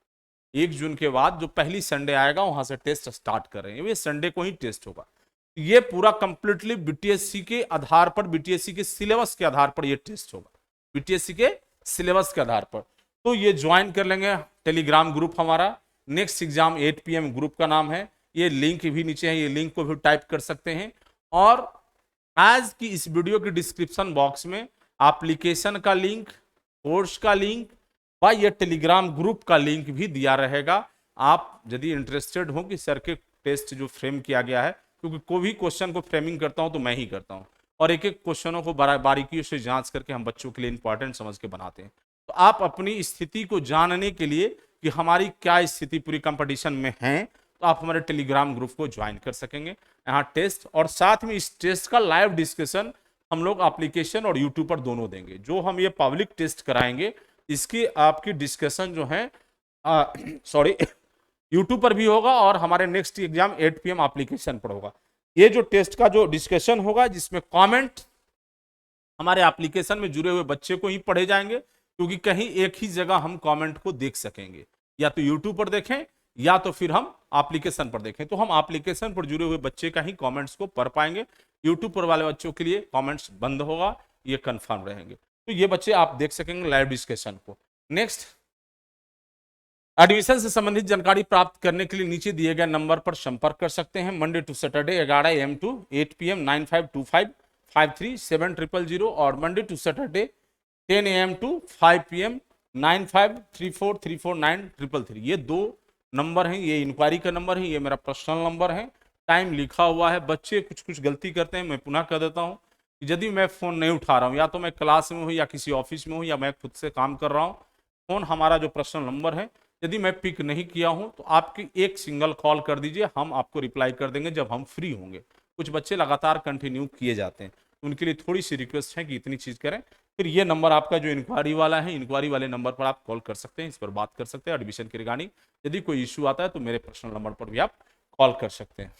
1 जून के बाद जो पहली संडे आएगा वहां से टेस्ट स्टार्ट कर रहे हैं। ये संडे को ही टेस्ट होगा। ये पूरा कंप्लीटली बीटीएससी के आधार पर, बीटीएससी के सिलेबस के आधार पर ये टेस्ट होगा, बीटीएससी के सिलेबस के आधार पर। तो ये ज्वाइन कर लेंगे टेलीग्राम ग्रुप हमारा। नेक्स्ट एग्जाम 8 PM ग्रुप का नाम है। ये लिंक भी नीचे है, ये लिंक को भी टाइप कर सकते हैं। और आज की इस वीडियो के डिस्क्रिप्शन बॉक्स में एप्लीकेशन का लिंक, कोर्स का लिंक व ये टेलीग्राम ग्रुप का लिंक भी दिया रहेगा। आप यदि इंटरेस्टेड हो कि सर के टेस्ट जो फ्रेम किया गया है, क्योंकि कोई भी क्वेश्चन को फ्रेमिंग करता हूं तो मैं ही करता हूं, और एक एक क्वेश्चनों को बारीकियों से जांच करके हम बच्चों के लिए इंपॉर्टेंट समझ के बनाते हैं। तो आप अपनी स्थिति को जानने के लिए कि हमारी क्या स्थिति पूरी कंपटीशन में है, तो आप हमारे टेलीग्राम ग्रुप को ज्वाइन कर सकेंगे। यहाँ टेस्ट और साथ में इस टेस्ट का लाइव डिस्कशन हम लोग एप्लीकेशन और यूट्यूब पर दोनों देंगे। जो हम ये पब्लिक टेस्ट कराएंगे इसकी आपकी डिस्कशन जो है सॉरी यूट्यूब पर भी होगा, और हमारे नेक्स्ट एग्जाम 8 PM एप्लीकेशन पर होगा। ये जो टेस्ट का जो डिस्कशन होगा, जिसमें कमेंट हमारे एप्लीकेशन में जुड़े हुए बच्चे को ही पढ़े जाएंगे, क्योंकि कहीं एक ही जगह हम कमेंट को देख सकेंगे, या तो यूट्यूब पर देखें या तो फिर हम एप्लीकेशन पर देखें। तो हम एप्लीकेशन पर जुड़े हुए बच्चे का ही कमेंट्स को पढ़ पाएंगे। यूट्यूब पर वाले बच्चों के लिए कमेंट्स बंद होगा, ये कंफर्म रहेंगे। तो ये बच्चे आप देख सकेंगे लाइव डिस्कशन को। नेक्स्ट, एडमिशन से संबंधित जानकारी प्राप्त करने के लिए नीचे दिए गए नंबर पर संपर्क कर सकते हैं। Monday to Saturday 11 AM to 8 PM 9525537000, और Monday to Saturday 10 AM to 5 PM 9534349333। ये 2 नंबर हैं, ये इंक्वायरी का नंबर है, ये मेरा पर्सनल नंबर है। टाइम लिखा हुआ है। बच्चे कुछ कुछ गलती करते हैं, मैं पुनः कर देता हूँ। यदि मैं फ़ोन नहीं उठा रहा हूँ, या तो मैं क्लास में हूँ या किसी ऑफिस में हूँ या मैं खुद से काम कर रहा हूँ, फ़ोन हमारा जो पर्सनल नंबर है, यदि मैं पिक नहीं किया हूँ तो आपकी एक सिंगल कॉल कर दीजिए, हम आपको रिप्लाई कर देंगे जब हम फ्री होंगे। कुछ बच्चे लगातार कंटिन्यू किए जाते हैं, उनके लिए थोड़ी सी रिक्वेस्ट है कि इतनी चीज़ करें। फिर ये नंबर आपका जो इंक्वायरी वाला है, इंक्वायरी वाले नंबर पर आप कॉल कर सकते हैं, इस पर बात कर सकते हैं एडमिशन की रिगार्डिंग। यदि कोई इशू आता है तो मेरे पर्सनल नंबर पर भी आप कॉल कर सकते हैं।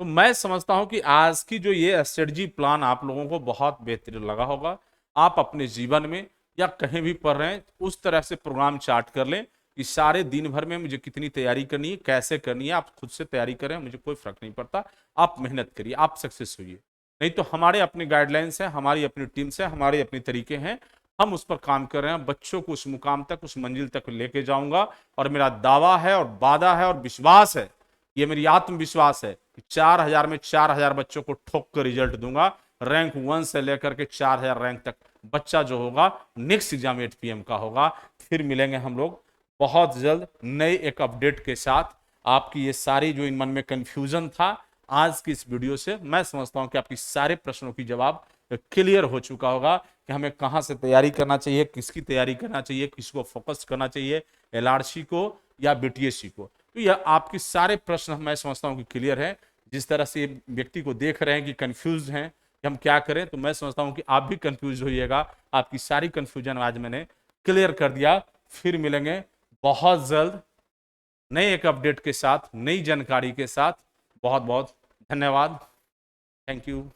तो मैं समझता हूं कि आज की जो ये स्ट्रेटजी प्लान आप लोगों को बहुत बेहतरीन लगा होगा। आप अपने जीवन में या कहीं भी पढ़ रहे हैं उस तरह से प्रोग्राम चार्ट कर लें कि सारे दिन भर में मुझे कितनी तैयारी करनी है, कैसे करनी है। आप खुद से तैयारी करें, मुझे कोई फर्क नहीं पड़ता। आप मेहनत करिए, आप सक्सेस होइए। नहीं तो हमारे अपने गाइडलाइंस है, हमारी अपनी टीम से, हमारे अपने तरीके हैं, हम उस पर काम कर रहे हैं। बच्चों को उस मुकाम तक, उस मंजिल तक लेके जाऊंगा, और मेरा दावा है और वादा है और विश्वास है, ये मेरी आत्मविश्वास है कि 4000 में 4000 बच्चों को ठोक कर रिजल्ट दूंगा। रैंक 1 से लेकर के 4000 रैंक तक बच्चा जो होगा नेक्स्ट एग्जाम 8 PM का होगा। फिर मिलेंगे हम लोग बहुत जल्द नए एक अपडेट के साथ। आपकी ये सारी जो इन मन में कंफ्यूजन था, आज की इस वीडियो से मैं समझता हूं कि आपकी सारे प्रश्नों की जवाब क्लियर हो चुका होगा कि हमें कहां से तैयारी करना चाहिए, किसकी तैयारी करना चाहिए, किसको फोकस करना चाहिए, एलआरसी को या बीटीएससी को। तो यह आपके सारे प्रश्न मैं समझता हूं कि क्लियर है। जिस तरह से व्यक्ति को देख रहे हैं कि कंफ्यूज हैं कि हम क्या करें, तो मैं समझता हूं कि आप भी कंफ्यूज होइएगा। आपकी सारी कंफ्यूजन आज मैंने क्लियर कर दिया। फिर मिलेंगे बहुत जल्द नए एक अपडेट के साथ, नई जानकारी के साथ। बहुत बहुत धन्यवाद। Thank you.